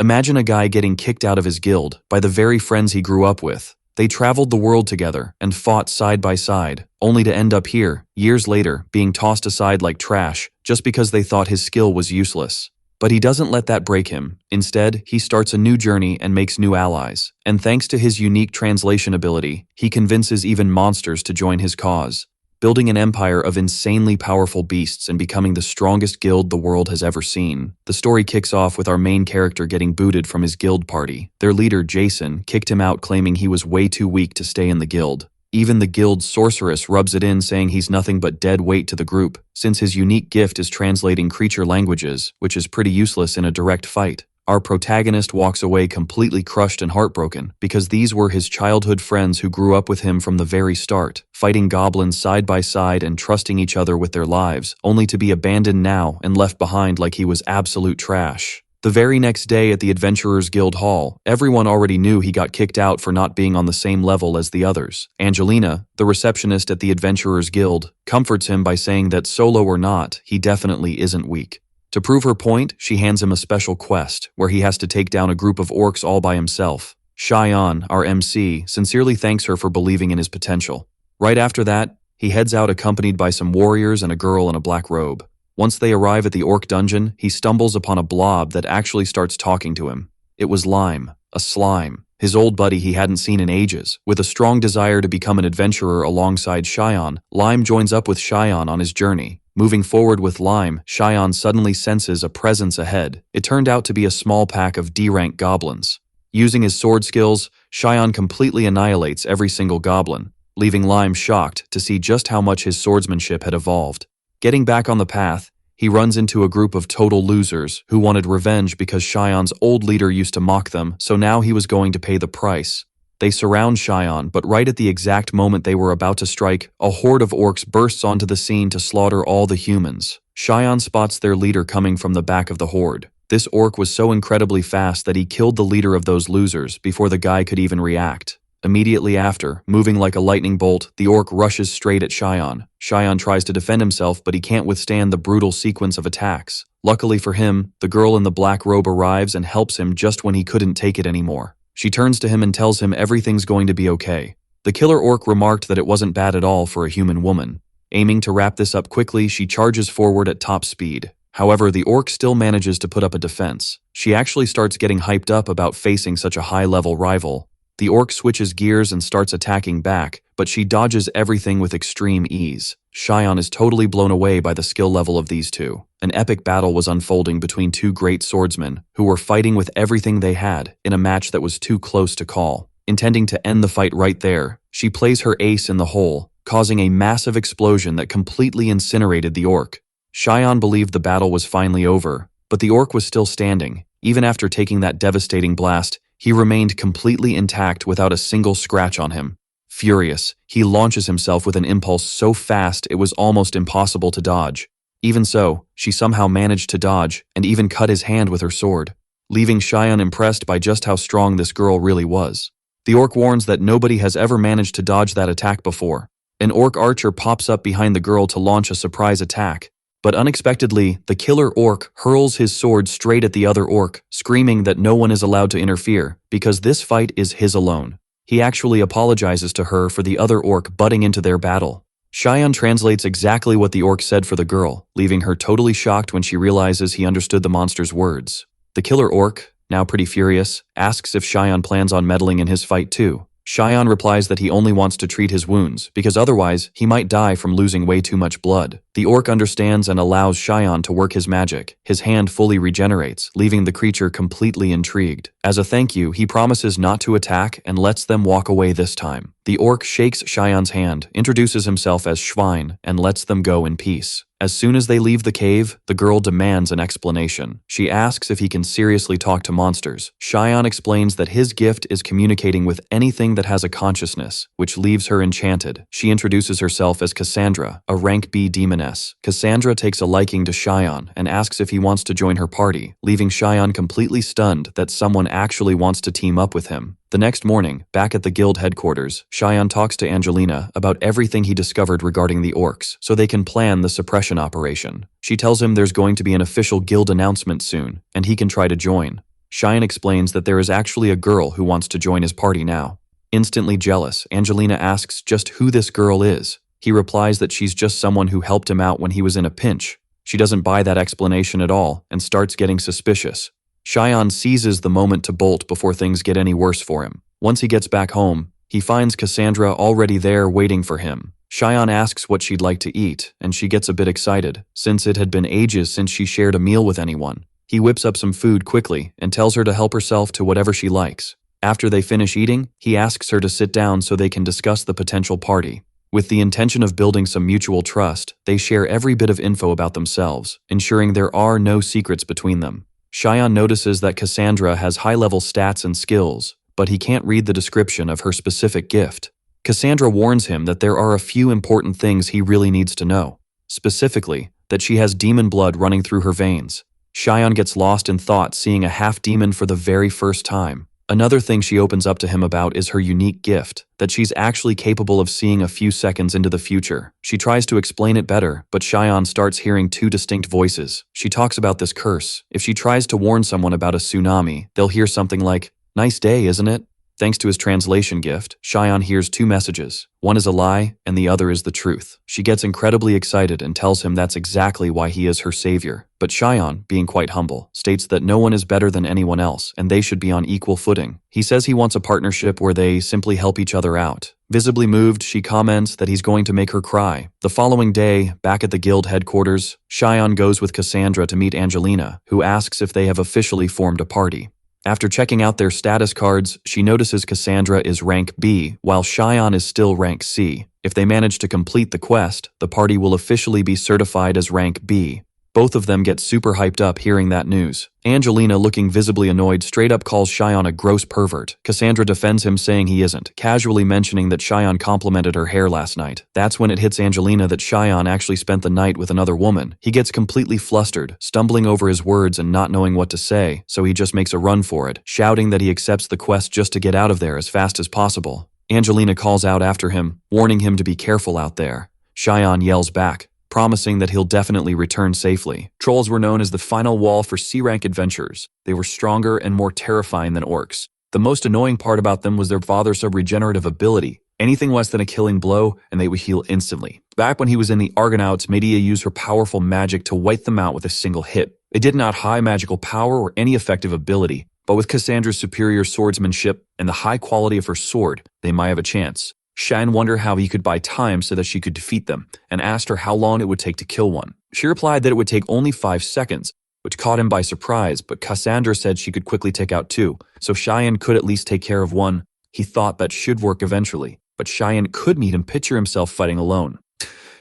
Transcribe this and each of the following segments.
Imagine a guy getting kicked out of his guild by the very friends he grew up with. They traveled the world together and fought side by side, only to end up here, years later, being tossed aside like trash just because they thought his skill was useless. But he doesn't let that break him. Instead, he starts a new journey and makes new allies. And thanks to his unique translation ability, he convinces even monsters to join his cause, building an empire of insanely powerful beasts and becoming the strongest guild the world has ever seen. The story kicks off with our main character getting booted from his guild party. Their leader, Jason, kicked him out claiming he was way too weak to stay in the guild. Even the guild's sorceress rubs it in saying he's nothing but dead weight to the group, since his unique gift is translating creature languages, which is pretty useless in a direct fight. Our protagonist walks away completely crushed and heartbroken, because these were his childhood friends who grew up with him from the very start, fighting goblins side by side and trusting each other with their lives, only to be abandoned now and left behind like he was absolute trash. The very next day at the Adventurers Guild Hall, everyone already knew he got kicked out for not being on the same level as the others. Angelina, the receptionist at the Adventurers Guild, comforts him by saying that solo or not, he definitely isn't weak. To prove her point, she hands him a special quest, where he has to take down a group of orcs all by himself. Cheyenne, our MC, sincerely thanks her for believing in his potential. Right after that, he heads out accompanied by some warriors and a girl in a black robe. Once they arrive at the orc dungeon, he stumbles upon a blob that actually starts talking to him. It was Lime, a slime, his old buddy he hadn't seen in ages. With a strong desire to become an adventurer alongside Cheyenne, Lime joins up with Cheyenne on his journey. Moving forward with Lime, Cheyenne suddenly senses a presence ahead. It turned out to be a small pack of D-rank goblins. Using his sword skills, Cheyenne completely annihilates every single goblin, leaving Lime shocked to see just how much his swordsmanship had evolved. Getting back on the path, he runs into a group of total losers who wanted revenge because Cheyenne's old leader used to mock them, so now he was going to pay the price. They surround Cheyenne, but right at the exact moment they were about to strike, a horde of orcs bursts onto the scene to slaughter all the humans. Cheyenne spots their leader coming from the back of the horde. This orc was so incredibly fast that he killed the leader of those losers before the guy could even react. Immediately after, moving like a lightning bolt, the orc rushes straight at Cheyenne. Cheyenne tries to defend himself, but he can't withstand the brutal sequence of attacks. Luckily for him, the girl in the black robe arrives and helps him just when he couldn't take it anymore. She turns to him and tells him everything's going to be okay. The killer orc remarked that it wasn't bad at all for a human woman. Aiming to wrap this up quickly, she charges forward at top speed. However, the orc still manages to put up a defense. She actually starts getting hyped up about facing such a high-level rival. The orc switches gears and starts attacking back, but she dodges everything with extreme ease. Cheyenne is totally blown away by the skill level of these two. An epic battle was unfolding between two great swordsmen who were fighting with everything they had in a match that was too close to call. Intending to end the fight right there, she plays her ace in the hole, causing a massive explosion that completely incinerated the orc. Cheyenne believed the battle was finally over, but the orc was still standing. Even after taking that devastating blast, he remained completely intact without a single scratch on him. Furious, he launches himself with an impulse so fast it was almost impossible to dodge. Even so, she somehow managed to dodge and even cut his hand with her sword, leaving Cheyenne impressed by just how strong this girl really was. The orc warns that nobody has ever managed to dodge that attack before. An orc archer pops up behind the girl to launch a surprise attack, but unexpectedly, the killer orc hurls his sword straight at the other orc, screaming that no one is allowed to interfere because this fight is his alone. He actually apologizes to her for the other orc butting into their battle. Cheyenne translates exactly what the orc said for the girl, leaving her totally shocked when she realizes he understood the monster's words. The killer orc, now pretty furious, asks if Cheyenne plans on meddling in his fight too. Cheyenne replies that he only wants to treat his wounds, because otherwise he might die from losing way too much blood. The orc understands and allows Cheyenne to work his magic. His hand fully regenerates, leaving the creature completely intrigued. As a thank you, he promises not to attack and lets them walk away this time. The orc shakes Cheyenne's hand, introduces himself as Schwein, and lets them go in peace. As soon as they leave the cave, the girl demands an explanation. She asks if he can seriously talk to monsters. Cheyenne explains that his gift is communicating with anything that has a consciousness, which leaves her enchanted. She introduces herself as Cassandra, a rank B demoness. Cassandra takes a liking to Cheyenne and asks if he wants to join her party, leaving Cheyenne completely stunned that someone actually wants to team up with him. The next morning, back at the guild headquarters, Cheyenne talks to Angelina about everything he discovered regarding the orcs so they can plan the suppression operation. She tells him there's going to be an official guild announcement soon, and he can try to join. Cheyenne explains that there is actually a girl who wants to join his party now. Instantly jealous, Angelina asks just who this girl is. He replies that she's just someone who helped him out when he was in a pinch. She doesn't buy that explanation at all and starts getting suspicious. Cheyenne seizes the moment to bolt before things get any worse for him. Once he gets back home, he finds Cassandra already there waiting for him. Cheyenne asks what she'd like to eat, and she gets a bit excited, since it had been ages since she shared a meal with anyone. He whips up some food quickly and tells her to help herself to whatever she likes. After they finish eating, he asks her to sit down so they can discuss the potential party. With the intention of building some mutual trust, they share every bit of info about themselves, ensuring there are no secrets between them. Cheyenne notices that Cassandra has high-level stats and skills, but he can't read the description of her specific gift. Cassandra warns him that there are a few important things he really needs to know. Specifically, that she has demon blood running through her veins. Cheyenne gets lost in thought seeing a half-demon for the very first time. Another thing she opens up to him about is her unique gift, that she's actually capable of seeing a few seconds into the future. She tries to explain it better, but Cheyenne starts hearing two distinct voices. She talks about this curse. If she tries to warn someone about a tsunami, they'll hear something like, "Nice day, isn't it?" Thanks to his translation gift, Cheyenne hears two messages. One is a lie, and the other is the truth. She gets incredibly excited and tells him that's exactly why he is her savior. But Cheyenne, being quite humble, states that no one is better than anyone else, and they should be on equal footing. He says he wants a partnership where they simply help each other out. Visibly moved, she comments that he's going to make her cry. The following day, back at the guild headquarters, Cheyenne goes with Cassandra to meet Angelina, who asks if they have officially formed a party. After checking out their status cards, she notices Cassandra is rank B, while Cheyenne is still rank C. If they manage to complete the quest, the party will officially be certified as rank B. Both of them get super hyped up hearing that news. Angelina, looking visibly annoyed, straight up calls Cheyenne a gross pervert. Cassandra defends him, saying he isn't, casually mentioning that Cheyenne complimented her hair last night. That's when it hits Angelina that Cheyenne actually spent the night with another woman. He gets completely flustered, stumbling over his words and not knowing what to say, so he just makes a run for it, shouting that he accepts the quest just to get out of there as fast as possible. Angelina calls out after him, warning him to be careful out there. Cheyenne yells back, promising that he'll definitely return safely. Trolls were known as the final wall for C-rank adventurers. They were stronger and more terrifying than orcs. The most annoying part about them was their bothersome regenerative ability. Anything less than a killing blow, and they would heal instantly. Back when he was in the Argonauts, Medea used her powerful magic to wipe them out with a single hit. They did not have high magical power or any effective ability, but with Cassandra's superior swordsmanship and the high quality of her sword, they might have a chance. Cheyenne wondered how he could buy time so that she could defeat them, and asked her how long it would take to kill one. She replied that it would take only 5 seconds, which caught him by surprise, but Cassandra said she could quickly take out 2, so Cheyenne could at least take care of one. He thought that should work eventually, but Cheyenne could meet him picture himself fighting alone.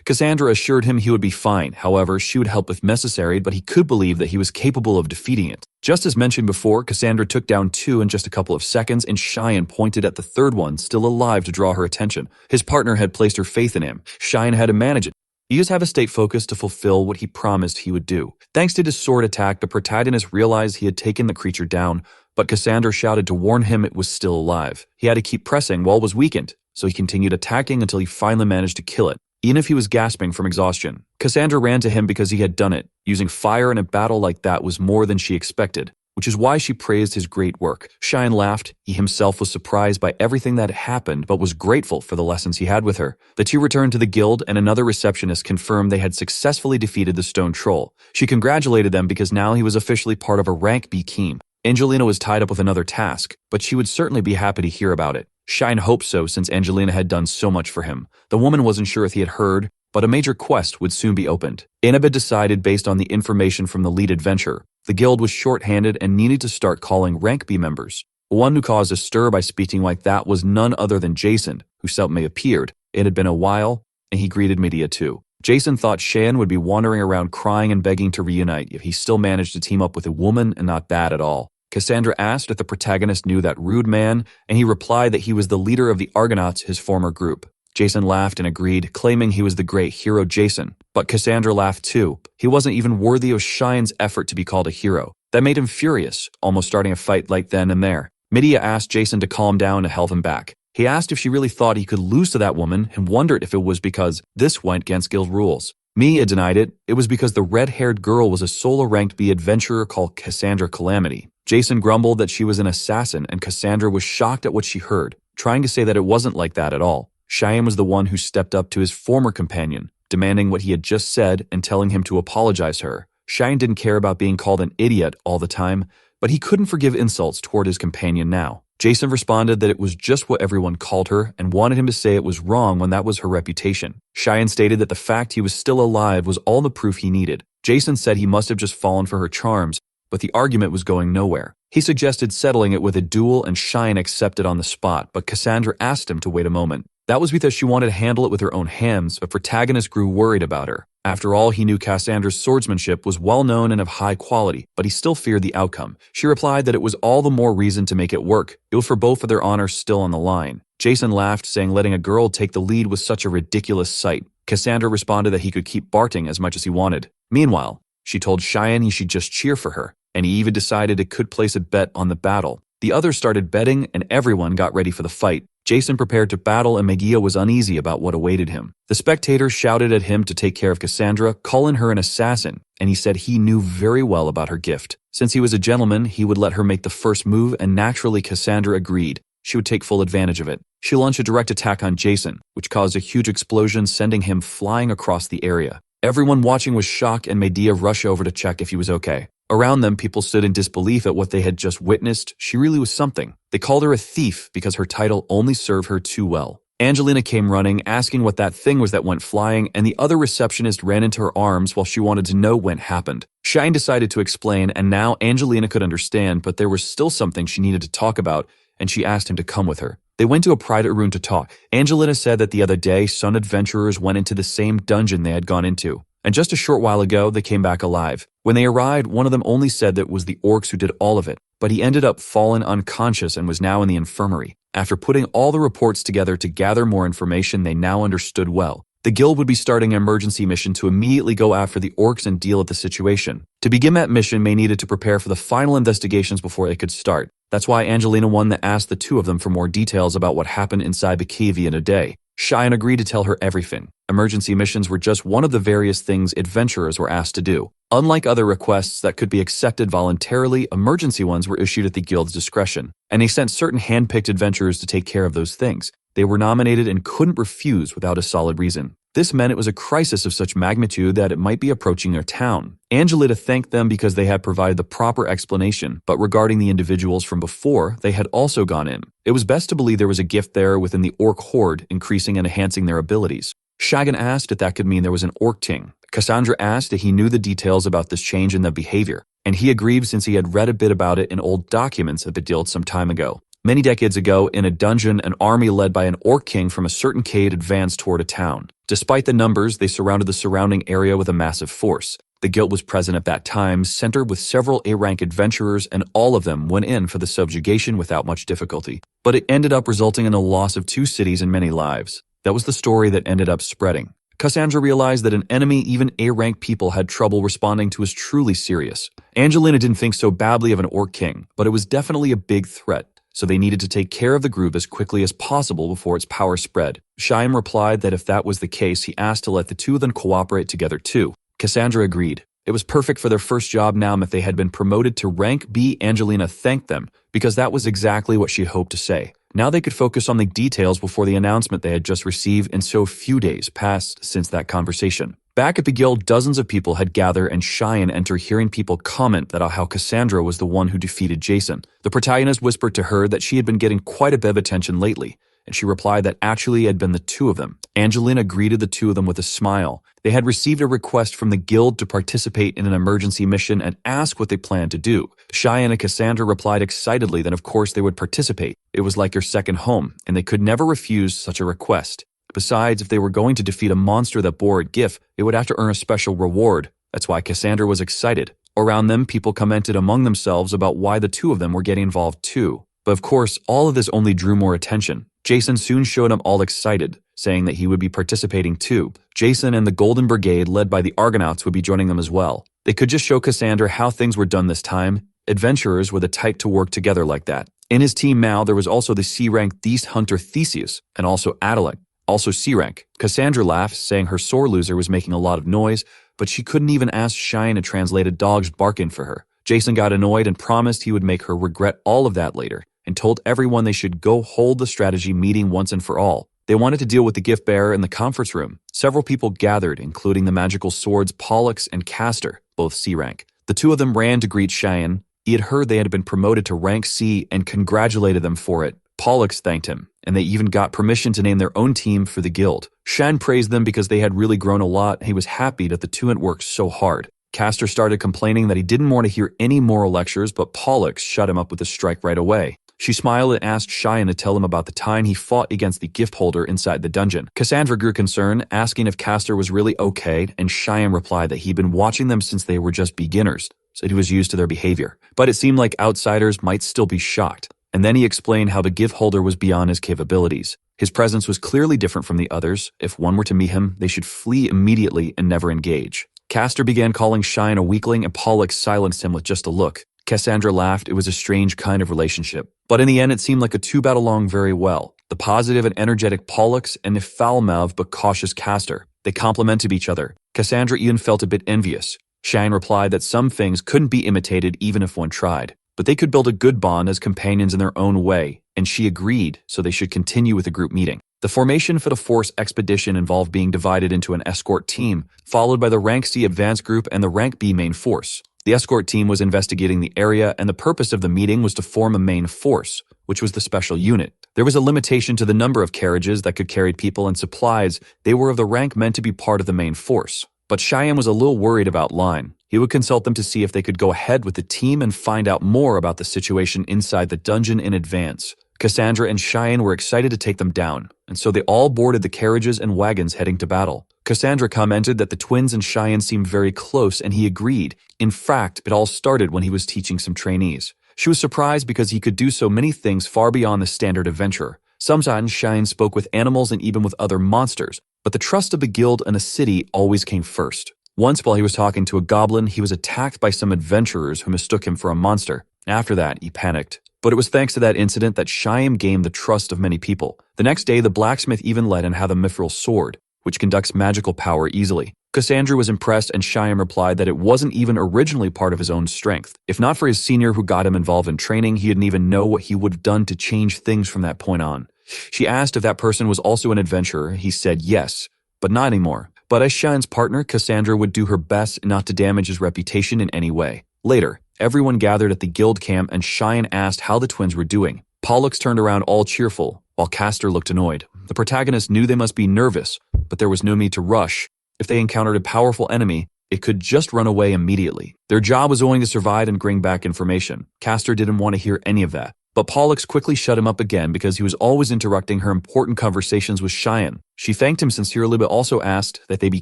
Cassandra assured him he would be fine, however, she would help if necessary, but he could believe that he was capable of defeating it. Just as mentioned before, Cassandra took down 2 in just a couple of seconds, and Cheyenne pointed at the third one, still alive, to draw her attention. His partner had placed her faith in him. Cheyenne had to manage it. He just had to stay focused to fulfill what he promised he would do. Thanks to his sword attack, the protagonist realized he had taken the creature down, but Cassandra shouted to warn him it was still alive. He had to keep pressing while it was weakened, so he continued attacking until he finally managed to kill it, even if he was gasping from exhaustion. Cassandra ran to him because he had done it. Using fire in a battle like that was more than she expected, which is why she praised his great work. Cheyenne laughed. He himself was surprised by everything that happened, but was grateful for the lessons he had with her. The two returned to the guild, and another receptionist confirmed they had successfully defeated the stone troll. She congratulated them because now he was officially part of a rank B team. Angelina was tied up with another task, but she would certainly be happy to hear about it. Cheyenne hoped so, since Angelina had done so much for him. The woman wasn't sure if he had heard, but a major quest would soon be opened. Inaba decided based on the information from the lead adventure. The guild was short-handed and needed to start calling rank B members. One who caused a stir by speaking like that was none other than Jason, who suddenly appeared. It had been a while, and he greeted Medea too. Jason thought Cheyenne would be wandering around crying and begging to reunite if he still managed to team up with a woman, and not bad at all. Cassandra asked if the protagonist knew that rude man, and he replied that he was the leader of the Argonauts, his former group. Jason laughed and agreed, claiming he was the great hero Jason. But Cassandra laughed too. He wasn't even worthy of Cheyenne's effort to be called a hero. That made him furious, almost starting a fight right then and there. Medea asked Jason to calm down and held him back. He asked if she really thought he could lose to that woman and wondered if it was because this went against guild rules. Mia denied it. It was because the red-haired girl was a solo ranked B adventurer called Cassandra Calamity. Jason grumbled that she was an assassin, and Cassandra was shocked at what she heard, trying to say that it wasn't like that at all. Cheyenne was the one who stepped up to his former companion, demanding what he had just said and telling him to apologize to her. Cheyenne didn't care about being called an idiot all the time, but he couldn't forgive insults toward his companion now. Jason responded that it was just what everyone called her and wanted him to say it was wrong when that was her reputation. Cheyenne stated that the fact he was still alive was all the proof he needed. Jason said he must have just fallen for her charms, but the argument was going nowhere. He suggested settling it with a duel, and Cheyenne accepted on the spot, but Cassandra asked him to wait a moment. That was because she wanted to handle it with her own hands. A protagonist grew worried about her. After all, he knew Cassandra's swordsmanship was well known and of high quality, but he still feared the outcome. She replied that it was all the more reason to make it work. It was for both of their honors still on the line. Jason laughed, saying letting a girl take the lead was such a ridiculous sight. Cassandra responded that he could keep barting as much as he wanted. Meanwhile, she told Cheyenne he should just cheer for her, and he even decided it could place a bet on the battle. The others started betting, and everyone got ready for the fight. Jason prepared to battle, and Mejia was uneasy about what awaited him. The spectators shouted at him to take care of Cassandra, calling her an assassin, and he said he knew very well about her gift. Since he was a gentleman, he would let her make the first move, and naturally Cassandra agreed. She would take full advantage of it. She launched a direct attack on Jason, which caused a huge explosion, sending him flying across the area. Everyone watching was shocked, and Mejia rushed over to check if he was okay. Around them, people stood in disbelief at what they had just witnessed. She really was something. They called her a thief because her title only served her too well. Angelina came running, asking what that thing was that went flying, and the other receptionist ran into her arms while she wanted to know what happened. Cheyenne decided to explain, and now Angelina could understand, but there was still something she needed to talk about, and she asked him to come with her. They went to a private room to talk. Angelina said that the other day, some adventurers went into the same dungeon they had gone into, and just a short while ago, they came back alive. When they arrived, one of them only said that it was the orcs who did all of it, but he ended up fallen unconscious and was now in the infirmary. After putting all the reports together to gather more information, they now understood well. The guild would be starting an emergency mission to immediately go after the orcs and deal with the situation. To begin that mission, they needed to prepare for the final investigations before it could start. That's why Angelina won to ask the two of them for more details about what happened inside the cave in a day. Cheyenne agreed to tell her everything. Emergency missions were just one of the various things adventurers were asked to do. Unlike other requests that could be accepted voluntarily, emergency ones were issued at the guild's discretion, and they sent certain hand-picked adventurers to take care of those things. They were nominated and couldn't refuse without a solid reason. This meant it was a crisis of such magnitude that it might be approaching their town. Angelina thanked them because they had provided the proper explanation, but regarding the individuals from before, they had also gone in. It was best to believe there was a gift there within the orc horde, increasing and enhancing their abilities. Shagan asked if that could mean there was an orc king. Cassandra asked if he knew the details about this change in the behavior, and he agreed since he had read a bit about it in old documents at the guild some time ago. Many decades ago, in a dungeon, an army led by an orc king from a certain cave advanced toward a town. Despite the numbers, they surrounded the surrounding area with a massive force. The guild was present at that time, centered with several A-rank adventurers, and all of them went in for the subjugation without much difficulty. But it ended up resulting in the loss of 2 cities and many lives. That was the story that ended up spreading. Cassandra realized that an enemy even A-rank people had trouble responding to was truly serious. Angelina didn't think so badly of an orc king, but it was definitely a big threat. So they needed to take care of the group as quickly as possible before its power spread. Cheyenne replied that if that was the case, he asked to let the two of them cooperate together too. Cassandra agreed. It was perfect for their first job now if they had been promoted to rank B. Angelina thanked them, because that was exactly what she hoped to say. Now they could focus on the details before the announcement they had just received, and so few days passed since that conversation. Back at the guild, dozens of people had gathered, and Cheyenne entered hearing people comment that how Cassandra was the one who defeated Jason. The protagonist whispered to her that she had been getting quite a bit of attention lately, and she replied that actually it had been the two of them. Angelina greeted the two of them with a smile. They had received a request from the guild to participate in an emergency mission and asked what they planned to do. Cheyenne and Cassandra replied excitedly that of course they would participate. It was like their second home, and they could never refuse such a request. Besides, if they were going to defeat a monster that bore a gift, they would have to earn a special reward. That's why Cassandra was excited. Around them, people commented among themselves about why the two of them were getting involved too. But of course, all of this only drew more attention. Jason soon showed up all excited, saying that he would be participating too. Jason and the Golden Brigade, led by the Argonauts, would be joining them as well. They could just show Cassandra how things were done this time. Adventurers were the type to work together like that. In his team now, there was also the C-rank Beast Hunter Theseus, and also Adelaide. Also C-rank. Cassandra laughed, saying her sore loser was making a lot of noise, but she couldn't even ask Cheyenne to translate a dog's barking for her. Jason got annoyed and promised he would make her regret all of that later, and told everyone they should go hold the strategy meeting once and for all. They wanted to deal with the gift bearer in the conference room. Several people gathered, including the magical swords Pollux and Castor, both C rank. The two of them ran to greet Cheyenne. He had heard they had been promoted to rank C and congratulated them for it. Pollux thanked him, and they even got permission to name their own team for the guild. Cheyenne praised them because they had really grown a lot, and he was happy that the two had worked so hard. Castor started complaining that he didn't want to hear any moral lectures, but Pollux shut him up with a strike right away. She smiled and asked Cheyenne to tell him about the time he fought against the gift holder inside the dungeon. Cassandra grew concerned, asking if Castor was really okay, and Cheyenne replied that he'd been watching them since they were just beginners, so he was used to their behavior. But it seemed like outsiders might still be shocked. And then he explained how the gift holder was beyond his capabilities. His presence was clearly different from the others. If one were to meet him, they should flee immediately and never engage. Castor began calling Cheyenne a weakling, and Pollux silenced him with just a look. Cassandra laughed. It was a strange kind of relationship. But in the end, it seemed like the two got along very well. The positive and energetic Pollux and the foul-mouthed but cautious Castor. They complemented each other. Cassandra even felt a bit envious. Cheyenne replied that some things couldn't be imitated even if one tried, but they could build a good bond as companions in their own way, and she agreed, so they should continue with the group meeting. The formation for the Force expedition involved being divided into an escort team, followed by the Rank C advanced group and the Rank B main force. The escort team was investigating the area, and the purpose of the meeting was to form a main force, which was the special unit. There was a limitation to the number of carriages that could carry people and supplies. They were of the rank meant to be part of the main force. But Cheyenne was a little worried about Line. He would consult them to see if they could go ahead with the team and find out more about the situation inside the dungeon in advance. Cassandra and Cheyenne were excited to take them down, and so they all boarded the carriages and wagons heading to battle. Cassandra commented that the twins and Cheyenne seemed very close, and he agreed. In fact, it all started when he was teaching some trainees. She was surprised because he could do so many things far beyond the standard adventurer. Sometimes Cheyenne spoke with animals and even with other monsters, but the trust of the guild and the city always came first. Once while he was talking to a goblin, he was attacked by some adventurers who mistook him for a monster. After that, he panicked. But it was thanks to that incident that Cheyenne gained the trust of many people. The next day, the blacksmith even let him have the mithril sword, which conducts magical power easily. Cassandra was impressed, and Cheyenne replied that it wasn't even originally part of his own strength. If not for his senior who got him involved in training, he didn't even know what he would have done to change things from that point on. She asked if that person was also an adventurer. He said yes, but not anymore. But as Cheyenne's partner, Cassandra would do her best not to damage his reputation in any way. Later, everyone gathered at the guild camp, and Cheyenne asked how the twins were doing. Pollux turned around all cheerful, while Castor looked annoyed. The protagonists knew they must be nervous, but there was no need to rush. If they encountered a powerful enemy, it could just run away immediately. Their job was only to survive and bring back information. Castor didn't want to hear any of that. But Pollux quickly shut him up again because he was always interrupting her important conversations with Cheyenne. She thanked him sincerely but also asked that they be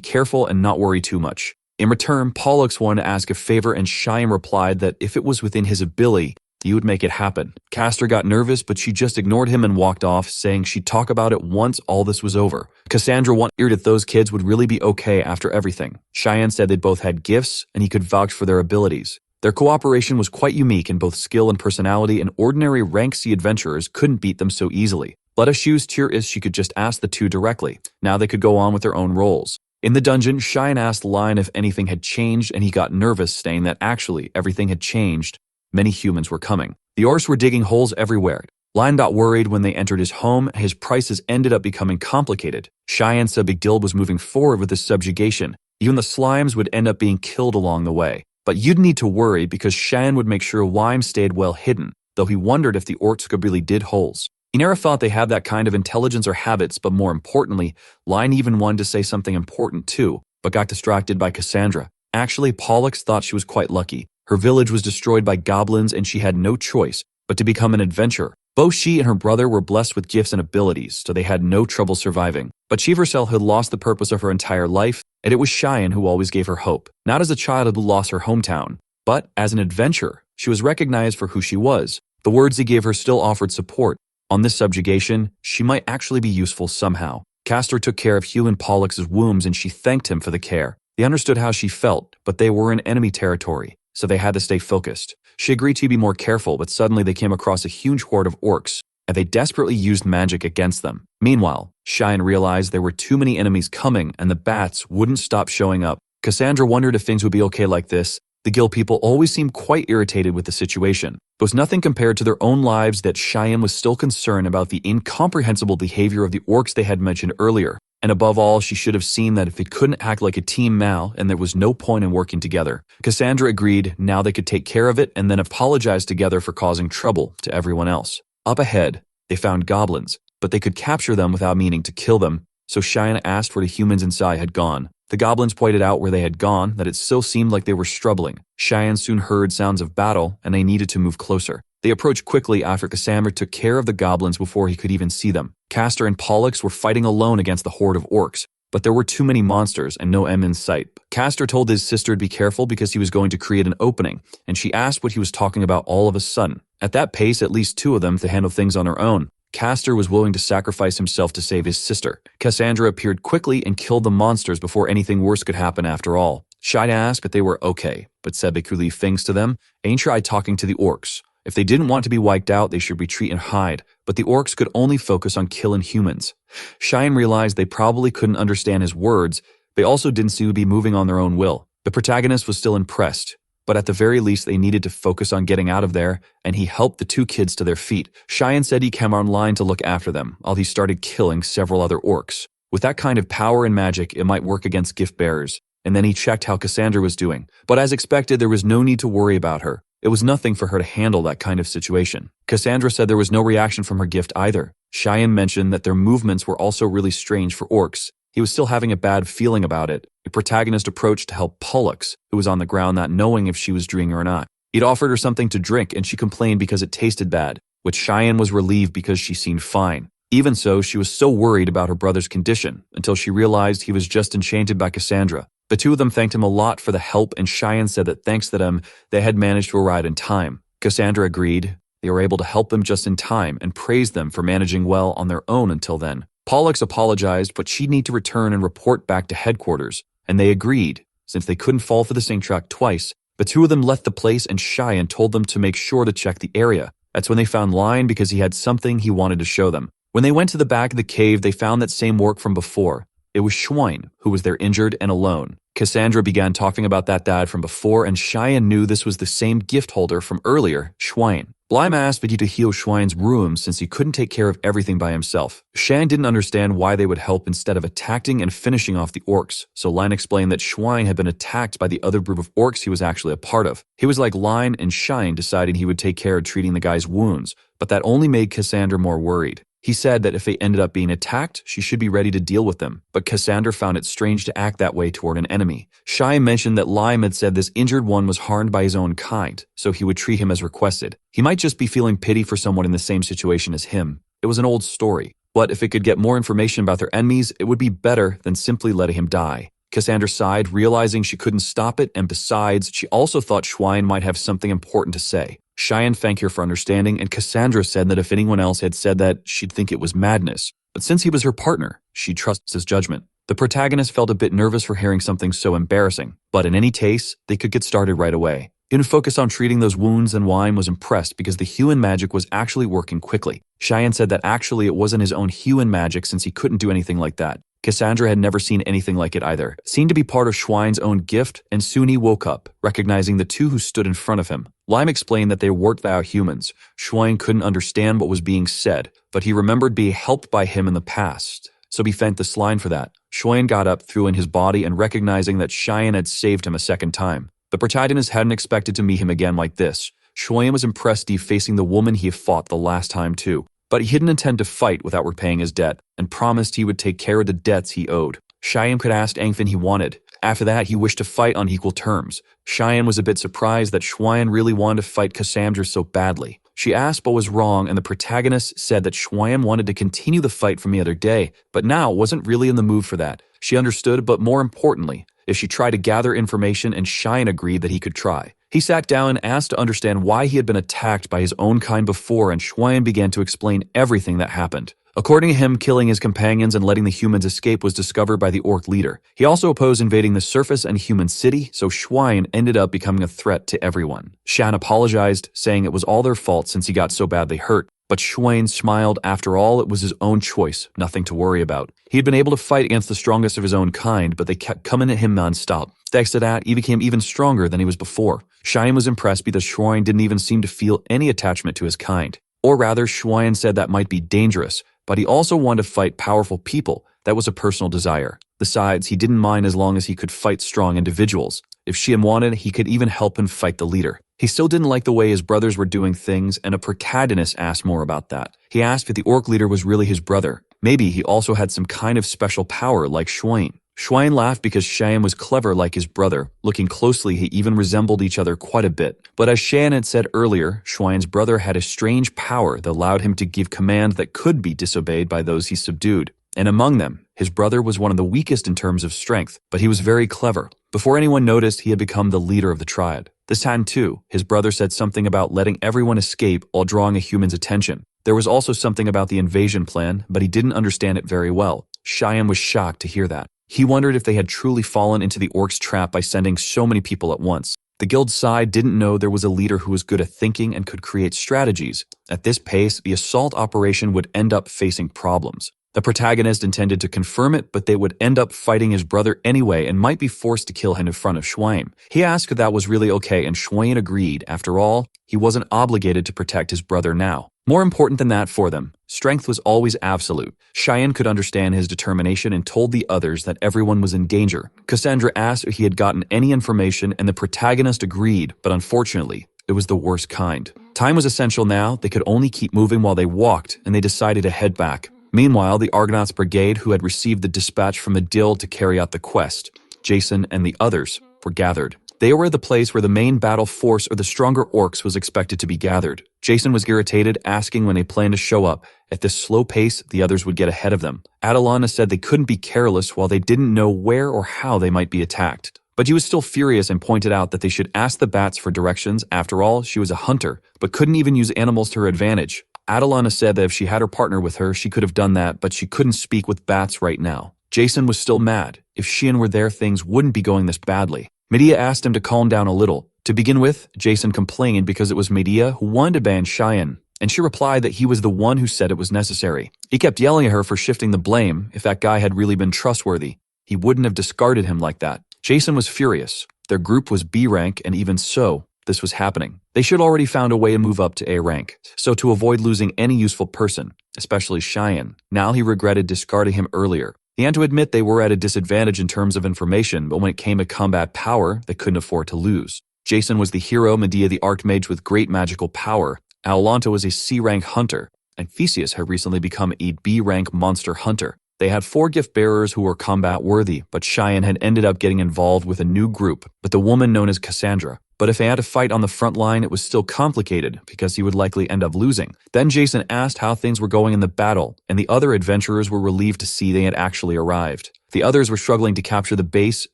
careful and not worry too much. In return, Pollux wanted to ask a favor, and Cheyenne replied that if it was within his ability, he would make it happen. Castor got nervous, but she just ignored him and walked off, saying she'd talk about it once all this was over. Cassandra wondered if those kids would really be okay after everything. Cheyenne said they both had gifts, and he could vouch for their abilities. Their cooperation was quite unique in both skill and personality, and ordinary rank C adventurers couldn't beat them so easily. Let us choose curious she could just ask the two directly. Now they could go on with their own roles. In the dungeon, Cheyenne asked Line if anything had changed, and he got nervous, saying that actually everything had changed. Many humans were coming. The orcs were digging holes everywhere. Line got worried when they entered his home. His prices ended up becoming complicated. Cheyenne said the guild was moving forward with the subjugation. Even the slimes would end up being killed along the way. But you'd need to worry because Cheyenne would make sure Lime stayed well hidden, though he wondered if the orcs could really dig holes. He never thought they had that kind of intelligence or habits, but more importantly, Line even wanted to say something important too, but got distracted by Cassandra. Actually, Pollux thought she was quite lucky. Her village was destroyed by goblins and she had no choice but to become an adventurer. Both she and her brother were blessed with gifts and abilities, so they had no trouble surviving. But she herself had lost the purpose of her entire life, and it was Cheyenne who always gave her hope. Not as a child who lost her hometown, but as an adventurer. She was recognized for who she was. The words he gave her still offered support. On this subjugation, she might actually be useful somehow. Castor took care of Hugh and Pollux's wounds, and she thanked him for the care. They understood how she felt, but they were in enemy territory, so they had to stay focused. She agreed to be more careful, but suddenly they came across a huge horde of orcs, and they desperately used magic against them. Meanwhile, Cheyenne realized there were too many enemies coming, and the bats wouldn't stop showing up. Cassandra wondered if things would be okay like this. The guild people always seemed quite irritated with the situation. It was nothing compared to their own lives that Cheyenne was still concerned about the incomprehensible behavior of the orcs they had mentioned earlier. And above all, she should have seen that if they couldn't act like a team now, and there was no point in working together. Cassandra agreed now they could take care of it and then apologize together for causing trouble to everyone else. Up ahead, they found goblins, but they could capture them without meaning to kill them, so Cheyenne asked where the humans inside had gone. The goblins pointed out where they had gone, that it still seemed like they were struggling. Cheyenne soon heard sounds of battle, and they needed to move closer. They approached quickly after Cassandra took care of the goblins before he could even see them. Castor and Pollux were fighting alone against the horde of orcs, but there were too many monsters and no end in sight. Castor told his sister to be careful because he was going to create an opening, and she asked what he was talking about all of a sudden. At that pace, at least two of them to handle things on their own. Castor was willing to sacrifice himself to save his sister. Cassandra appeared quickly and killed the monsters before anything worse could happen after all. Cheyenne asked if they were okay, but said they could leave things to them, and tried talking to the orcs. If they didn't want to be wiped out, they should retreat and hide, but the orcs could only focus on killing humans. Cheyenne realized they probably couldn't understand his words. They also didn't seem to be moving on their own will. The protagonist was still impressed, but at the very least they needed to focus on getting out of there, and he helped the two kids to their feet. Cheyenne said he came online to look after them, while he started killing several other orcs. With that kind of power and magic, it might work against gift bearers. And then he checked how Cassandra was doing, but as expected, there was no need to worry about her. It was nothing for her to handle that kind of situation. Cassandra said there was no reaction from her gift either. Cheyenne mentioned that their movements were also really strange for orcs. He was still having a bad feeling about it. The protagonist approached to help Pollux, who was on the ground not knowing if she was dreaming or not. He'd offered her something to drink and she complained because it tasted bad, which Cheyenne was relieved because she seemed fine. Even so, she was so worried about her brother's condition until she realized he was just enchanted by Cassandra. The two of them thanked him a lot for the help, and Cheyenne said that thanks to them, they had managed to arrive in time. Cassandra agreed. They were able to help them just in time and praised them for managing well on their own until then. Pollux apologized, but she'd need to return and report back to headquarters, and they agreed. Since they couldn't fall for the same trap twice, the two of them left the place and Cheyenne told them to make sure to check the area. That's when they found Lion because he had something he wanted to show them. When they went to the back of the cave, they found that same orc from before. It was Schwein, who was there injured and alone. Cassandra began talking about that dad from before, and Cheyenne knew this was the same gift holder from earlier, Schwein. Blime asked Vicky to heal Schwein's wounds since he couldn't take care of everything by himself. Cheyenne didn't understand why they would help instead of attacking and finishing off the orcs, so Line explained that Schwein had been attacked by the other group of orcs he was actually a part of. He was like Line and Cheyenne deciding he would take care of treating the guy's wounds, but that only made Cassandra more worried. He said that if they ended up being attacked, she should be ready to deal with them, but Cassandra found it strange to act that way toward an enemy. Cheyenne mentioned that Lime had said this injured one was harmed by his own kind, so he would treat him as requested. He might just be feeling pity for someone in the same situation as him. It was an old story, but if it could get more information about their enemies, it would be better than simply letting him die. Cassandra sighed, realizing she couldn't stop it, and besides, she also thought Schwein might have something important to say. Cheyenne thanked her for understanding, and Cassandra said that if anyone else had said that, she'd think it was madness. But since he was her partner, she trusts his judgment. The protagonist felt a bit nervous for hearing something so embarrassing, but in any case, they could get started right away. He would focus on treating those wounds, and Wine was impressed because the Huan magic was actually working quickly. Cheyenne said that actually it wasn't his own Huan magic since he couldn't do anything like that. Cassandra had never seen anything like it either. It seemed to be part of Schwein's own gift, and soon he woke up, recognizing the two who stood in front of him. Lime explained that they weren't thou humans. Schwein couldn't understand what was being said, but he remembered being helped by him in the past, so he thanked the slime for that. Schwein got up, threw in his body, and recognizing that Cheyenne had saved him a second time. The protagonist hadn't expected to meet him again like this. Schwein was impressed facing the woman he had fought the last time too. But he didn't intend to fight without repaying his debt, and promised he would take care of the debts he owed. Cheyenne could ask anything he wanted. After that, he wished to fight on equal terms. Cheyenne was a bit surprised that Schwein really wanted to fight Cassandra so badly. She asked but was wrong, and the protagonist said that Schwein wanted to continue the fight from the other day, but now wasn't really in the mood for that. She understood, but more importantly, if she tried to gather information, and Cheyenne agreed that he could try. He sat down and asked to understand why he had been attacked by his own kind before, and Schwein began to explain everything that happened. According to him, killing his companions and letting the humans escape was discovered by the orc leader. He also opposed invading the surface and human city, so Schwein ended up becoming a threat to everyone. Shan apologized, saying it was all their fault since he got so badly hurt. But Schwein smiled. After all, it was his own choice, nothing to worry about. He had been able to fight against the strongest of his own kind, but they kept coming at him nonstop. Thanks to that, he became even stronger than he was before. Cheyenne was impressed because Shuayan didn't even seem to feel any attachment to his kind. Or rather, Shuayan said that might be dangerous, but he also wanted to fight powerful people. That was a personal desire. Besides, he didn't mind as long as he could fight strong individuals. If Cheyenne wanted, he could even help him fight the leader. He still didn't like the way his brothers were doing things, and a protagonist asked more about that. He asked if the orc leader was really his brother. Maybe he also had some kind of special power like Shuayan. Shuayan laughed because Cheyenne was clever like his brother. Looking closely, he even resembled each other quite a bit. But as Cheyenne had said earlier, Shuayan's brother had a strange power that allowed him to give command that could be disobeyed by those he subdued. And among them, his brother was one of the weakest in terms of strength, but he was very clever. Before anyone noticed, he had become the leader of the triad. This time too, his brother said something about letting everyone escape while drawing a human's attention. There was also something about the invasion plan, but he didn't understand it very well. Cheyenne was shocked to hear that. He wondered if they had truly fallen into the orcs' trap by sending so many people at once. The guild's side didn't know there was a leader who was good at thinking and could create strategies. At this pace, the assault operation would end up facing problems. The protagonist intended to confirm it, but they would end up fighting his brother anyway and might be forced to kill him in front of Shuayan. He asked if that was really okay, and Shuayan agreed. After all, he wasn't obligated to protect his brother now. More important than that for them, strength was always absolute. Cheyenne could understand his determination and told the others that everyone was in danger. Cassandra asked if he had gotten any information, and the protagonist agreed, but unfortunately, it was the worst kind. Time was essential now. They could only keep moving while they walked, and they decided to head back. Meanwhile, the Argonauts brigade, who had received the dispatch from the Dill to carry out the quest, Jason and the others, were gathered. They were the place where the main battle force or the stronger orcs was expected to be gathered. Jason was irritated, asking when they planned to show up. At this slow pace, the others would get ahead of them. Adelana said they couldn't be careless while they didn't know where or how they might be attacked. But he was still furious and pointed out that they should ask the bats for directions. After all, she was a hunter, but couldn't even use animals to her advantage. Adelana said that if she had her partner with her, she could have done that, but she couldn't speak with bats right now. Jason was still mad. If Cheyenne were there, things wouldn't be going this badly. Medea asked him to calm down a little. To begin with, Jason complained because it was Medea who wanted to ban Cheyenne, and she replied that he was the one who said it was necessary. He kept yelling at her for shifting the blame. If that guy had really been trustworthy, he wouldn't have discarded him like that. Jason was furious. Their group was B rank, and even so, this was happening. They should already found a way to move up to A rank, so to avoid losing any useful person, especially Cheyenne. Now he regretted discarding him earlier. He had to admit they were at a disadvantage in terms of information, but when it came to combat power, they couldn't afford to lose. Jason was the hero, Medea the archmage with great magical power, Atalanta was a C-rank hunter, and Theseus had recently become a B-rank monster hunter. They had 4 gift bearers who were combat worthy, but Cheyenne had ended up getting involved with a new group, with the woman known as Cassandra. But if they had to fight on the front line, it was still complicated because he would likely end up losing. Then Jason asked how things were going in the battle, and the other adventurers were relieved to see they had actually arrived. The others were struggling to capture the base.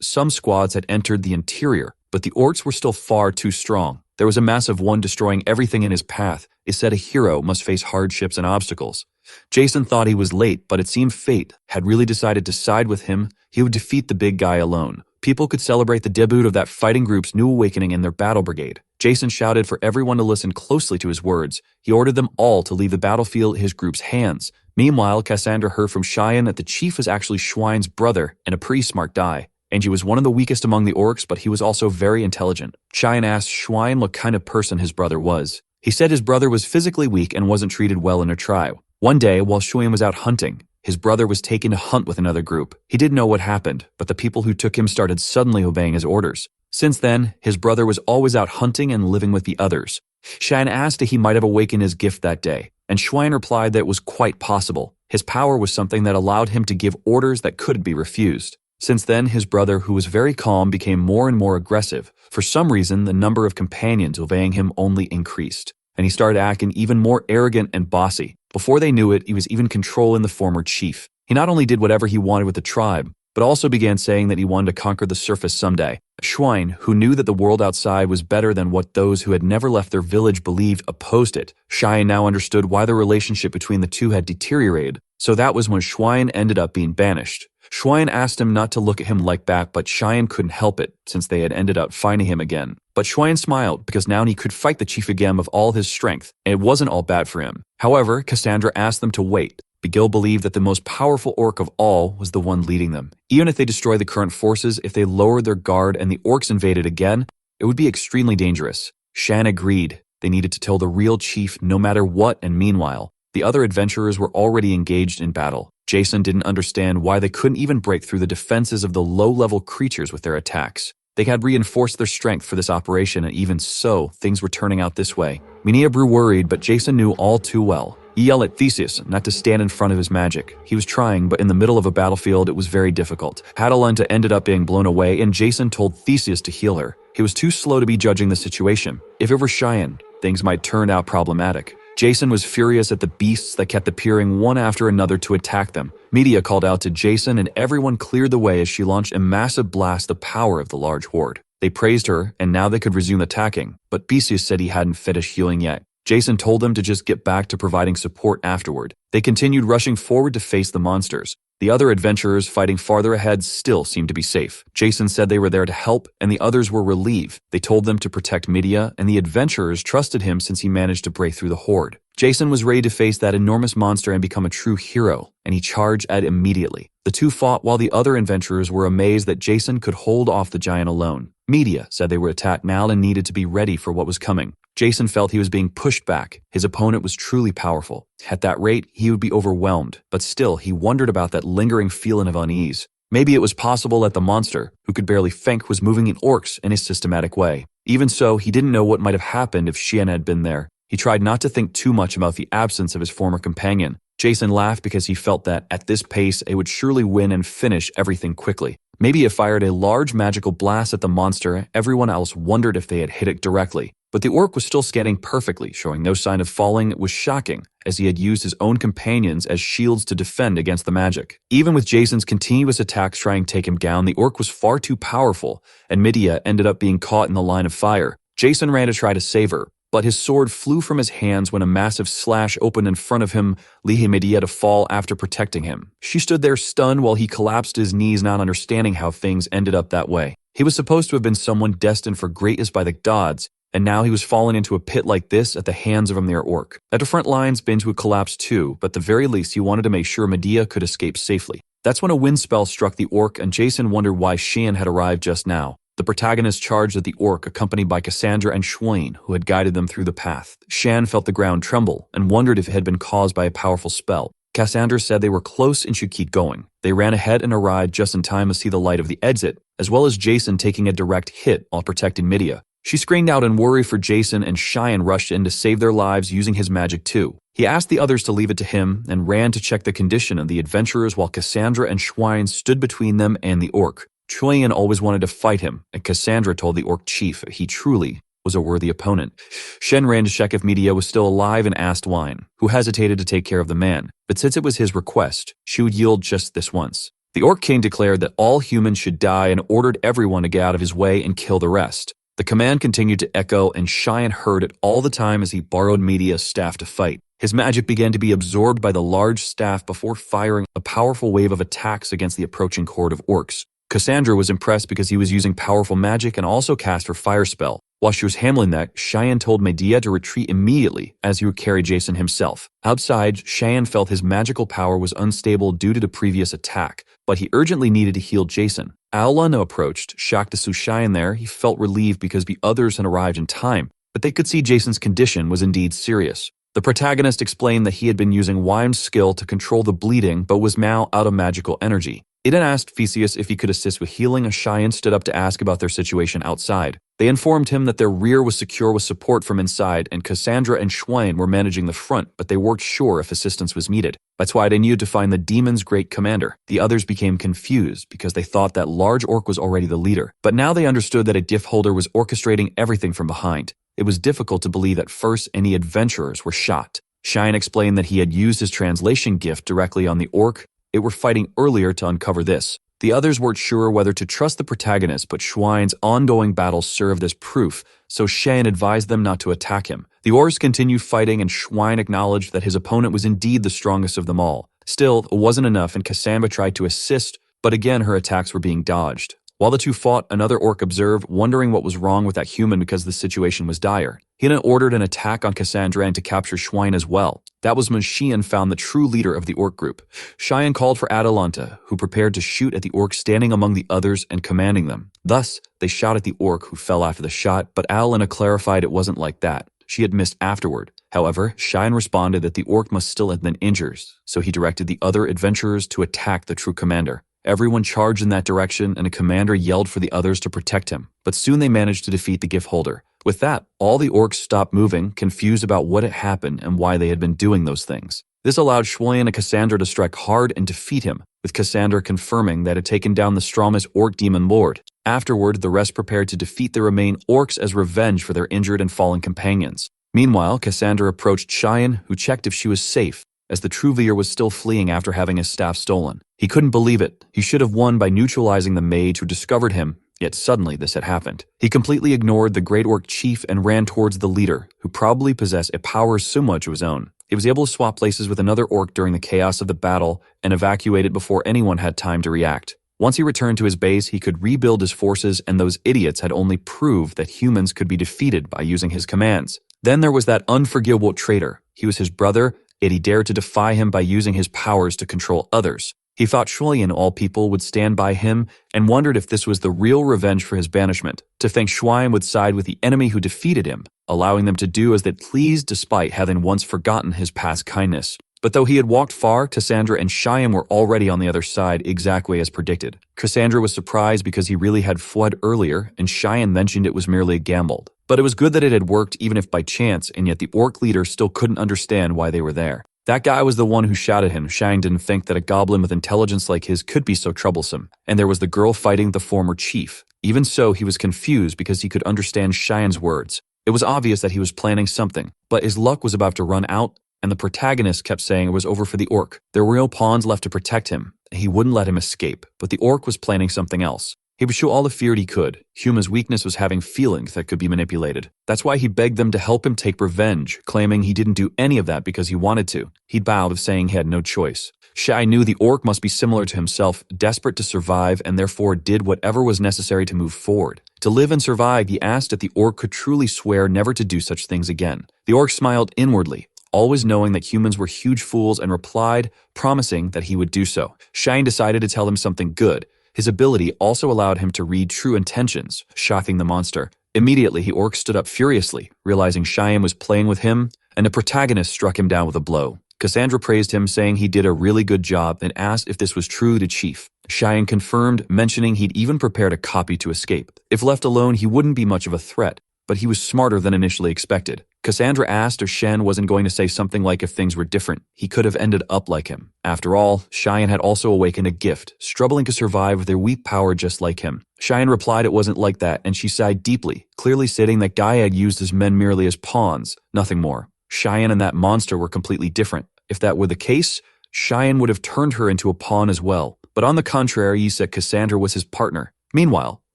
Some squads had entered the interior, but the orcs were still far too strong. There was a massive one destroying everything in his path. It said a hero must face hardships and obstacles. Jason thought he was late, but it seemed fate had really decided to side with him. He would defeat the big guy alone. People could celebrate the debut of that fighting group's new awakening in their battle brigade. Jason shouted for everyone to listen closely to his words. He ordered them all to leave the battlefield in his group's hands. Meanwhile, Cassandra heard from Cheyenne that the chief was actually Schwein's brother and a pretty smart guy. And he was one of the weakest among the orcs, but he was also very intelligent. Cheyenne asked Schwein what kind of person his brother was. He said his brother was physically weak and wasn't treated well in a tribe. One day, while Schwein was out hunting, his brother was taken to hunt with another group. He didn't know what happened, but the people who took him started suddenly obeying his orders. Since then, his brother was always out hunting and living with the others. Cheyenne asked if he might have awakened his gift that day, and Schwein replied that it was quite possible. His power was something that allowed him to give orders that couldn't be refused. Since then, his brother, who was very calm, became more and more aggressive. For some reason, the number of companions obeying him only increased, and he started acting even more arrogant and bossy. Before they knew it, he was even controlling the former chief. He not only did whatever he wanted with the tribe, but also began saying that he wanted to conquer the surface someday. Schwein, who knew that the world outside was better than what those who had never left their village believed, opposed it. Cheyenne now understood why the relationship between the two had deteriorated, so that was when Schwein ended up being banished. Schwein asked him not to look at him like that, but Cheyenne couldn't help it, since they had ended up finding him again. But Schwein smiled, because now he could fight the chief again with all his strength, and it wasn't all bad for him. However, Cassandra asked them to wait. Begil believed that the most powerful orc of all was the one leading them. Even if they destroy the current forces, if they lowered their guard and the orcs invaded again, it would be extremely dangerous. Shan agreed. They needed to tell the real chief no matter what, and meanwhile, the other adventurers were already engaged in battle. Jason didn't understand why they couldn't even break through the defenses of the low-level creatures with their attacks. They had reinforced their strength for this operation, and even so, things were turning out this way. Minia grew worried, but Jason knew all too well. He yelled at Theseus not to stand in front of his magic. He was trying, but in the middle of a battlefield, it was very difficult. Atalanta ended up being blown away, and Jason told Theseus to heal her. He was too slow to be judging the situation. If it were Cheyenne, things might turn out problematic. Jason was furious at the beasts that kept appearing one after another to attack them. Media called out to Jason, and everyone cleared the way as she launched a massive blast of power of the large horde. They praised her, and now they could resume attacking, but Theseus said he hadn't finished healing yet. Jason told them to just get back to providing support afterward. They continued rushing forward to face the monsters. The other adventurers fighting farther ahead still seemed to be safe. Jason said they were there to help, and the others were relieved. They told them to protect Media, and the adventurers trusted him since he managed to break through the horde. Jason was ready to face that enormous monster and become a true hero, and he charged at it immediately. The two fought while the other adventurers were amazed that Jason could hold off the giant alone. Media said they were attacked now and needed to be ready for what was coming. Jason felt he was being pushed back. His opponent was truly powerful. At that rate, he would be overwhelmed, but still, he wondered about that lingering feeling of unease. Maybe it was possible that the monster, who could barely think, was moving in orcs in a systematic way. Even so, he didn't know what might have happened if Xian had been there. He tried not to think too much about the absence of his former companion. Jason laughed because he felt that, at this pace, it would surely win and finish everything quickly. Maybe it fired a large magical blast at the monster. Everyone else wondered if they had hit it directly. But the orc was still scanning perfectly, showing no sign of falling. It was shocking, as he had used his own companions as shields to defend against the magic. Even with Jason's continuous attacks trying to take him down, the orc was far too powerful, and Media ended up being caught in the line of fire. Jason ran to try to save her, but his sword flew from his hands when a massive slash opened in front of him, leaving Media to fall after protecting him. She stood there stunned while he collapsed to his knees, not understanding how things ended up that way. He was supposed to have been someone destined for greatness by the gods, and now he was falling into a pit like this at the hands of a mere orc. At the front lines, been to a collapse too, but at the very least he wanted to make sure Medea could escape safely. That's when a wind spell struck the orc, and Jason wondered why Xian had arrived just now. The protagonist charged at the orc, accompanied by Cassandra and Shuain, who had guided them through the path. Shan felt the ground tremble, and wondered if it had been caused by a powerful spell. Cassandra said they were close and should keep going. They ran ahead and arrived just in time to see the light of the exit, as well as Jason taking a direct hit while protecting Medea. She screamed out in worry for Jason, and Cheyenne rushed in to save their lives using his magic too. He asked the others to leave it to him and ran to check the condition of the adventurers while Cassandra and Shuain stood between them and the orc. Chuyen always wanted to fight him, and Cassandra told the orc chief he truly was a worthy opponent. Shen ran to check if Medea was still alive and asked Wine, who hesitated to take care of the man, but since it was his request, she would yield just this once. The Orc King declared that all humans should die and ordered everyone to get out of his way and kill the rest. The command continued to echo, and Cheyenne heard it all the time as he borrowed Medea's staff to fight. His magic began to be absorbed by the large staff before firing a powerful wave of attacks against the approaching horde of orcs. Cassandra was impressed because he was using powerful magic and also cast her fire spell. While she was handling that, Cheyenne told Medea to retreat immediately as he would carry Jason himself. Outside, Cheyenne felt his magical power was unstable due to the previous attack, but he urgently needed to heal Jason. Aolana approached, shocked to see Cheyenne there. He felt relieved because the others had arrived in time, but they could see Jason's condition was indeed serious. The protagonist explained that he had been using Wine's skill to control the bleeding but was now out of magical energy. He then asked Theseus if he could assist with healing, as Cheyenne stood up to ask about their situation outside. They informed him that their rear was secure with support from inside, and Cassandra and Shuain were managing the front, but they weren't sure if assistance was needed. That's why they needed to find the demon's great commander. The others became confused because they thought that large orc was already the leader, but now they understood that a gift holder was orchestrating everything from behind. It was difficult to believe at first any adventurers were shot. Cheyenne explained that he had used his translation gift directly on the orc. They were fighting earlier to uncover this. The others weren't sure whether to trust the protagonist, but Shuain's ongoing battles served as proof, so Cheyenne advised them not to attack him. The orcs continued fighting, and Shuain acknowledged that his opponent was indeed the strongest of them all. Still, it wasn't enough, and Cassandra tried to assist, but again her attacks were being dodged. While the two fought, another orc observed, wondering what was wrong with that human because the situation was dire. Hina ordered an attack on Cassandra and to capture Schwein as well. That was when Xian found the true leader of the orc group. Xian called for Atalanta, who prepared to shoot at the orc standing among the others and commanding them. Thus, they shot at the orc who fell after the shot, but Atalanta clarified it wasn't like that. She had missed afterward. However, Xian responded that the orc must still have been injured, so he directed the other adventurers to attack the true commander. Everyone charged in that direction, and a commander yelled for the others to protect him, but soon they managed to defeat the gift holder. With that, all the orcs stopped moving, confused about what had happened and why they had been doing those things. This allowed Shuoyan and Cassandra to strike hard and defeat him, with Cassandra confirming that it had taken down the strongest orc demon lord. Afterward, the rest prepared to defeat the remaining orcs as revenge for their injured and fallen companions. Meanwhile, Cassandra approached Xian, who checked if she was safe, as the true Veer was still fleeing after having his staff stolen. He couldn't believe it. He should have won by neutralizing the mage who discovered him, yet suddenly this had happened. He completely ignored the great orc chief and ran towards the leader, who probably possessed a power similar to his own. He was able to swap places with another orc during the chaos of the battle and evacuate it before anyone had time to react. Once he returned to his base, he could rebuild his forces, and those idiots had only proved that humans could be defeated by using his commands. Then there was that unforgivable traitor. He was his brother, yet he dared to defy him by using his powers to control others. He thought Shuoyan and all people would stand by him and wondered if this was the real revenge for his banishment. To think Shuoyan would side with the enemy who defeated him, allowing them to do as they pleased despite having once forgotten his past kindness. But though he had walked far, Cassandra and Xian were already on the other side exactly as predicted. Cassandra was surprised because he really had fled earlier, and Xian mentioned it was merely a gamble. But it was good that it had worked even if by chance, and yet the orc leader still couldn't understand why they were there. That guy was the one who shot at him. Xian didn't think that a goblin with intelligence like his could be so troublesome. And there was the girl fighting the former chief. Even so, he was confused because he could understand Xian's words. It was obvious that he was planning something, but his luck was about to run out, and the protagonist kept saying it was over for the orc. There were no pawns left to protect him. He wouldn't let him escape, but the orc was planning something else. He would show all the fear he could. Huma's weakness was having feelings that could be manipulated. That's why he begged them to help him take revenge, claiming he didn't do any of that because he wanted to. He'd bowed, saying he had no choice. Shai knew the orc must be similar to himself, desperate to survive, and therefore did whatever was necessary to move forward. To live and survive, he asked if the orc could truly swear never to do such things again. The orc smiled inwardly, always knowing that humans were huge fools, and replied, promising that he would do so. Shine decided to tell him something good. His ability also allowed him to read true intentions, shocking the monster. Immediately, the orc stood up furiously, realizing Xian was playing with him, and the protagonist struck him down with a blow. Cassandra praised him, saying he did a really good job, and asked if this was true to Chief. Xian confirmed, mentioning he'd even prepared a copy to escape. If left alone, he wouldn't be much of a threat, but he was smarter than initially expected. Cassandra asked if Shen wasn't going to say something like if things were different, he could have ended up like him. After all, Xian had also awakened a gift, struggling to survive with their weak power just like him. Xian replied it wasn't like that, and she sighed deeply, clearly stating that Gaia had used his men merely as pawns, nothing more. Xian and that monster were completely different. If that were the case, Xian would have turned her into a pawn as well. But on the contrary, he said Cassandra was his partner. Meanwhile,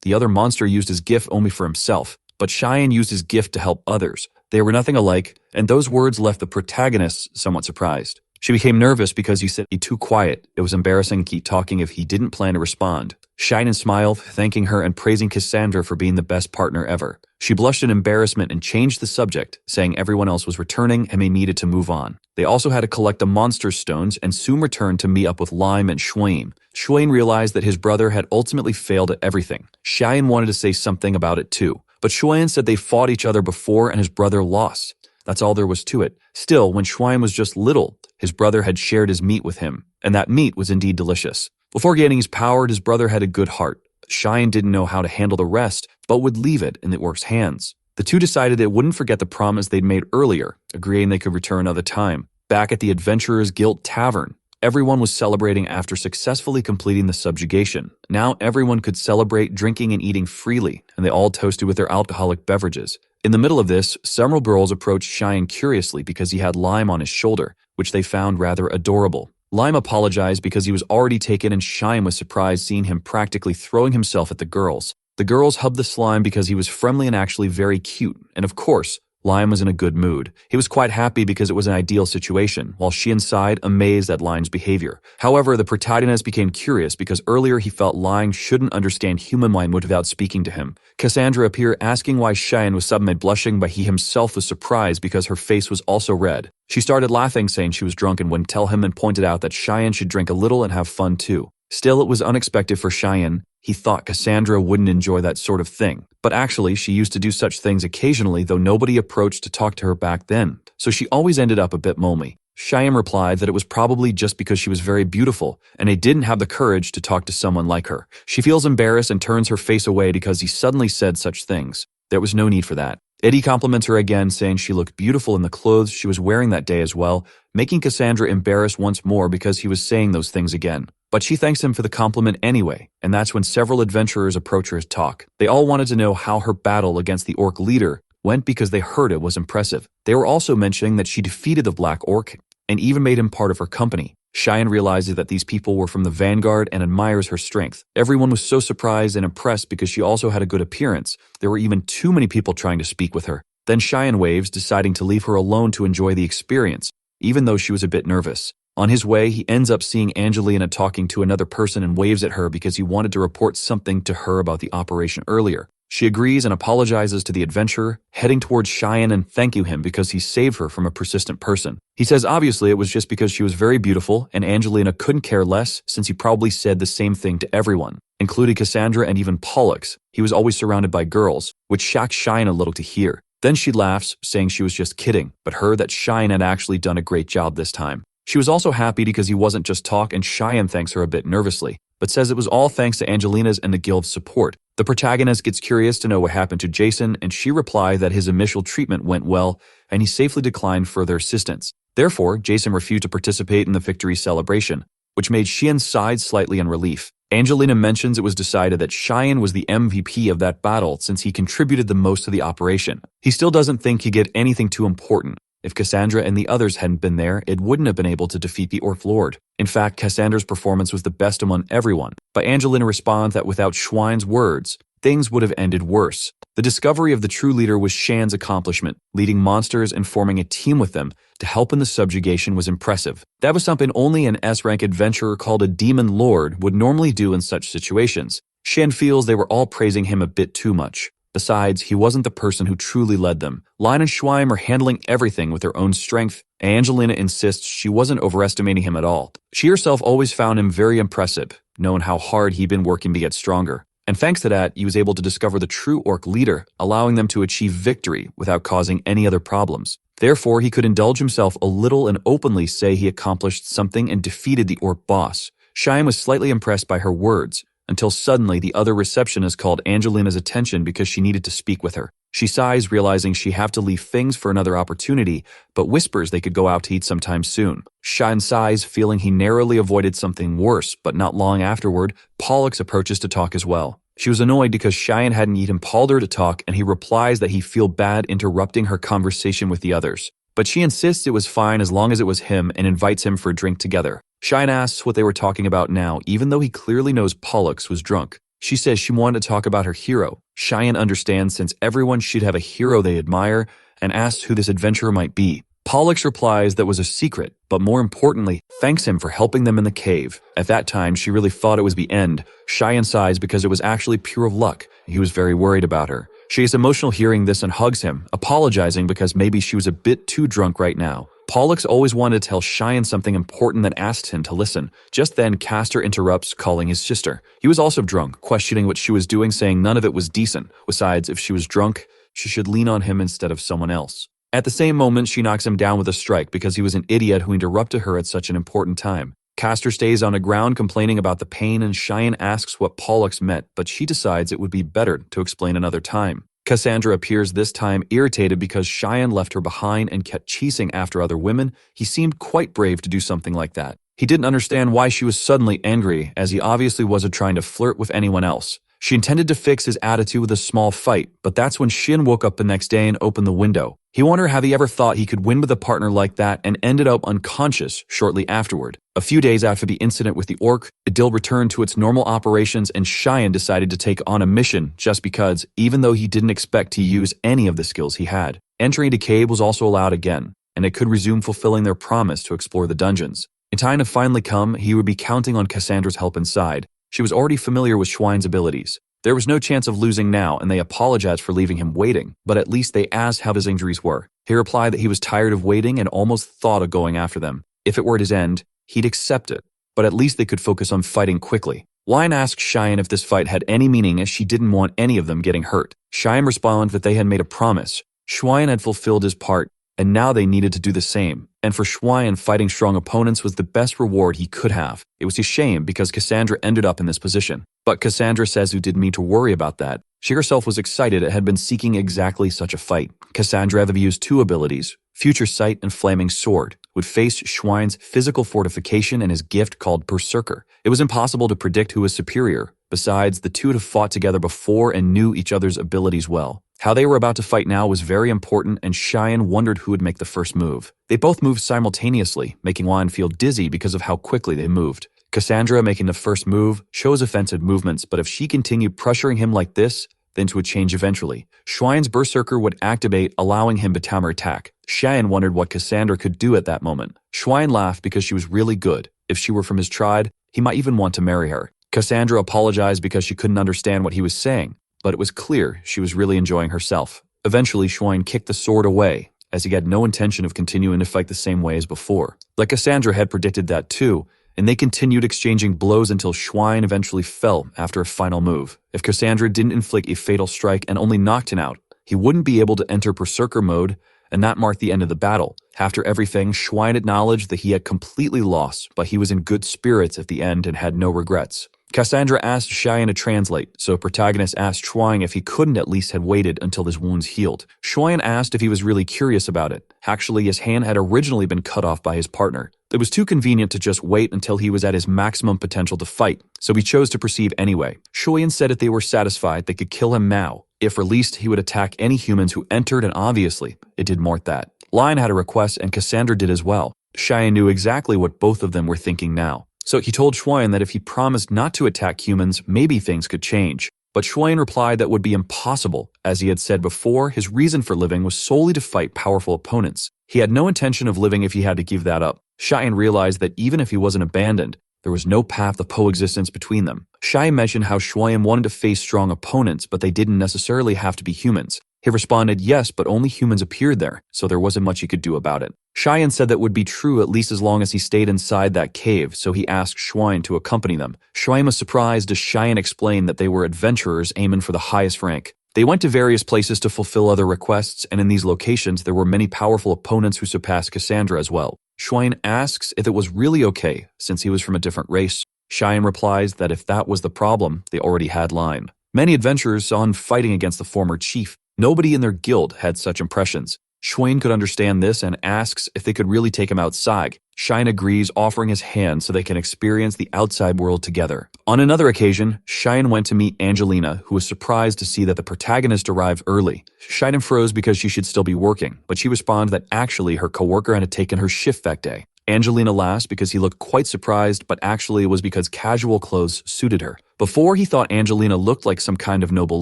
the other monster used his gift only for himself, but Xian used his gift to help others. They were nothing alike, and those words left the protagonist somewhat surprised. She became nervous because he said he'd too quiet. It was embarrassing to keep talking if he didn't plan to respond. Xian smiled, thanking her and praising Cassandra for being the best partner ever. She blushed in embarrassment and changed the subject, saying everyone else was returning and they needed to move on. They also had to collect the monster stones and soon returned to meet up with Lime and Shuain. Shuain realized that his brother had ultimately failed at everything. Xian wanted to say something about it too, but Shuain said they fought each other before and his brother lost. That's all there was to it. Still, when Shuain was just little, his brother had shared his meat with him, and that meat was indeed delicious. Before gaining his power, his brother had a good heart. Xian didn't know how to handle the rest, but would leave it in the orc's hands. The two decided they wouldn't forget the promise they'd made earlier, agreeing they could return another time. Back at the Adventurers Guild Tavern, everyone was celebrating after successfully completing the subjugation. Now everyone could celebrate drinking and eating freely, and they all toasted with their alcoholic beverages. In the middle of this, several girls approached Xian curiously because he had Lime on his shoulder, which they found rather adorable. Lime apologized because he was already taken, and Xian was surprised seeing him practically throwing himself at the girls. The girls hubbed the slime because he was friendly and actually very cute, and of course, Lion was in a good mood. He was quite happy because it was an ideal situation, while Xian sighed, amazed at Lion's behavior. However, the protagonist became curious because earlier he felt Lion shouldn't understand human language without speaking to him. Cassandra appeared asking why Xian was suddenly blushing, but he himself was surprised because her face was also red. She started laughing, saying she was drunk and wouldn't tell him, and pointed out that Xian should drink a little and have fun too. Still, it was unexpected for Xian. He thought Cassandra wouldn't enjoy that sort of thing. But actually, she used to do such things occasionally, though nobody approached to talk to her back then. So she always ended up a bit momy. Xian replied that it was probably just because she was very beautiful, and they didn't have the courage to talk to someone like her. She feels embarrassed and turns her face away because he suddenly said such things. There was no need for that. Eddie compliments her again, saying she looked beautiful in the clothes she was wearing that day as well, making Cassandra embarrassed once more because he was saying those things again. But she thanks him for the compliment anyway, and that's when several adventurers approach her to talk. They all wanted to know how her battle against the orc leader went because they heard it was impressive. They were also mentioning that she defeated the black orc and even made him part of her company. Xian realizes that these people were from the vanguard and admires her strength. Everyone was so surprised and impressed because she also had a good appearance. There were even too many people trying to speak with her. Then Xian waves, deciding to leave her alone to enjoy the experience, even though she was a bit nervous. On his way, he ends up seeing Angelina talking to another person and waves at her because he wanted to report something to her about the operation earlier. She agrees and apologizes to the adventurer, heading towards Xian and thanking him because he saved her from a persistent person. He says obviously it was just because she was very beautiful and Angelina couldn't care less since he probably said the same thing to everyone, including Cassandra and even Pollux. He was always surrounded by girls, which shocked Xian a little to hear. Then she laughs, saying she was just kidding, but heard that Xian had actually done a great job this time. She was also happy because he wasn't just talk, and Xian thanks her a bit nervously, but says it was all thanks to Angelina's and the guild's support. The protagonist gets curious to know what happened to Jason, and she replies that his initial treatment went well, and he safely declined further assistance. Therefore, Jason refused to participate in the victory celebration, which made Xian sigh slightly in relief. Angelina mentions it was decided that Xian was the MVP of that battle since he contributed the most to the operation. He still doesn't think he did anything too important. If Cassandra and the others hadn't been there, it wouldn't have been able to defeat the Orc Lord. In fact, Cassandra's performance was the best among everyone, but Angelina responds that without Schwein's words, things would have ended worse. The discovery of the true leader was Shan's accomplishment. Leading monsters and forming a team with them to help in the subjugation was impressive. That was something only an S-rank adventurer called a demon lord would normally do in such situations. Shan feels they were all praising him a bit too much. Besides, he wasn't the person who truly led them. Lion and Schweim are handling everything with their own strength, and Angelina insists she wasn't overestimating him at all. She herself always found him very impressive, knowing how hard he'd been working to get stronger. And thanks to that, he was able to discover the true orc leader, allowing them to achieve victory without causing any other problems. Therefore, he could indulge himself a little and openly say he accomplished something and defeated the orc boss. Schweim was slightly impressed by her words, until suddenly the other receptionist called Angelina's attention because she needed to speak with her. She sighs, realizing she have to leave things for another opportunity, but whispers they could go out to eat sometime soon. Xian sighs, feeling he narrowly avoided something worse, but not long afterward, Pollux approaches to talk as well. She was annoyed because Xian hadn't even called her to talk, and he replies that he feel bad interrupting her conversation with the others. But she insists it was fine as long as it was him and invites him for a drink together. Xian asks what they were talking about now, even though he clearly knows Pollux was drunk. She says she wanted to talk about her hero. Xian understands since everyone should have a hero they admire and asks who this adventurer might be. Pollux replies that was a secret, but more importantly, thanks him for helping them in the cave. At that time, she really thought it was the end. Xian sighs because it was actually pure luck. He was very worried about her. She is emotional hearing this and hugs him, apologizing because maybe she was a bit too drunk right now. Pollux always wanted to tell Xian something important that asked him to listen. Just then, Castor interrupts, calling his sister. He was also drunk, questioning what she was doing, saying none of it was decent. Besides, if she was drunk, she should lean on him instead of someone else. At the same moment, she knocks him down with a strike because he was an idiot who interrupted her at such an important time. Castor stays on the ground complaining about the pain, and Xian asks what Pollux meant, but she decides it would be better to explain another time. Cassandra appears this time irritated because Xian left her behind and kept chasing after other women. He seemed quite brave to do something like that. He didn't understand why she was suddenly angry, as he obviously wasn't trying to flirt with anyone else. She intended to fix his attitude with a small fight, but that's when Shin woke up the next day and opened the window. He wondered how he ever thought he could win with a partner like that and ended up unconscious shortly afterward. A few days after the incident with the orc, Adil returned to its normal operations and Xian decided to take on a mission just because, even though he didn't expect to use any of the skills he had. Entry into cave was also allowed again, and they could resume fulfilling their promise to explore the dungeons. In time to finally come, he would be counting on Cassandra's help inside. She was already familiar with Schwein's abilities. There was no chance of losing now, and they apologized for leaving him waiting, but at least they asked how his injuries were. He replied that he was tired of waiting and almost thought of going after them. If it were at his end, he'd accept it, but at least they could focus on fighting quickly. Lion asked Cheyenne if this fight had any meaning, as she didn't want any of them getting hurt. Cheyenne responded that they had made a promise. Schwein had fulfilled his part, and now they needed to do the same. And for Schwein, fighting strong opponents was the best reward he could have. It was a shame because Cassandra ended up in this position. But Cassandra Senzu didn't need to worry about that. She herself was excited and had been seeking exactly such a fight. Cassandra had used two abilities, Future Sight and Flaming Sword, would face Schwein's physical fortification and his gift called Berserker. It was impossible to predict who was superior. Besides, the two had fought together before and knew each other's abilities well. How they were about to fight now was very important, and Cheyenne wondered who would make the first move. They both moved simultaneously, making Lion feel dizzy because of how quickly they moved. Cassandra, making the first move, shows offensive movements, but if she continued pressuring him like this, then to a change eventually. Schwein's Berserker would activate, allowing him to counterattack. Cheyenne wondered what Cassandra could do at that moment. Schwein laughed because she was really good. If she were from his tribe, he might even want to marry her. Cassandra apologized because she couldn't understand what he was saying, but it was clear she was really enjoying herself. Eventually, Schwein kicked the sword away, as he had no intention of continuing to fight the same way as before. Like Cassandra had predicted that too, and they continued exchanging blows until Schwein eventually fell after a final move. If Cassandra didn't inflict a fatal strike and only knocked him out, he wouldn't be able to enter Berserker mode, and that marked the end of the battle. After everything, Schwein acknowledged that he had completely lost, but he was in good spirits at the end and had no regrets. Cassandra asked Cheyenne to translate, so protagonist asked Schwein if he couldn't at least have waited until his wounds healed. Schwein asked if he was really curious about it. Actually, his hand had originally been cut off by his partner. It was too convenient to just wait until he was at his maximum potential to fight, so he chose to proceed anyway. Schwein said if they were satisfied, they could kill him now. If released, he would attack any humans who entered, and obviously, it did more that. Lion had a request, and Cassandra did as well. Cheyenne knew exactly what both of them were thinking now. So he told Schwein that if he promised not to attack humans, maybe things could change. But Schwein replied that would be impossible. As he had said before, his reason for living was solely to fight powerful opponents. He had no intention of living if he had to give that up. Cheyenne realized that even if he wasn't abandoned, there was no path of coexistence between them. Cheyenne mentioned how Schwein wanted to face strong opponents, but they didn't necessarily have to be humans. He responded yes, but only humans appeared there, so there wasn't much he could do about it. Cheyenne said that would be true at least as long as he stayed inside that cave, so he asked Schwein to accompany them. Schwein was surprised as Cheyenne explained that they were adventurers aiming for the highest rank. They went to various places to fulfill other requests, and in these locations there were many powerful opponents who surpassed Cassandra as well. Schwein asks if it was really okay, since he was from a different race. Cheyenne replies that if that was the problem, they already had Line. Many adventurers saw him fighting against the former chief. Nobody in their guild had such impressions. Schwein could understand this and asks if they could really take him outside. Cheyenne agrees, offering his hand so they can experience the outside world together. On another occasion, Cheyenne went to meet Angelina, who was surprised to see that the protagonist arrived early. Cheyenne froze because she should still be working, but she responded that actually her coworker had taken her shift that day. Angelina laughed because he looked quite surprised, but actually it was because casual clothes suited her. Before he thought Angelina looked like some kind of noble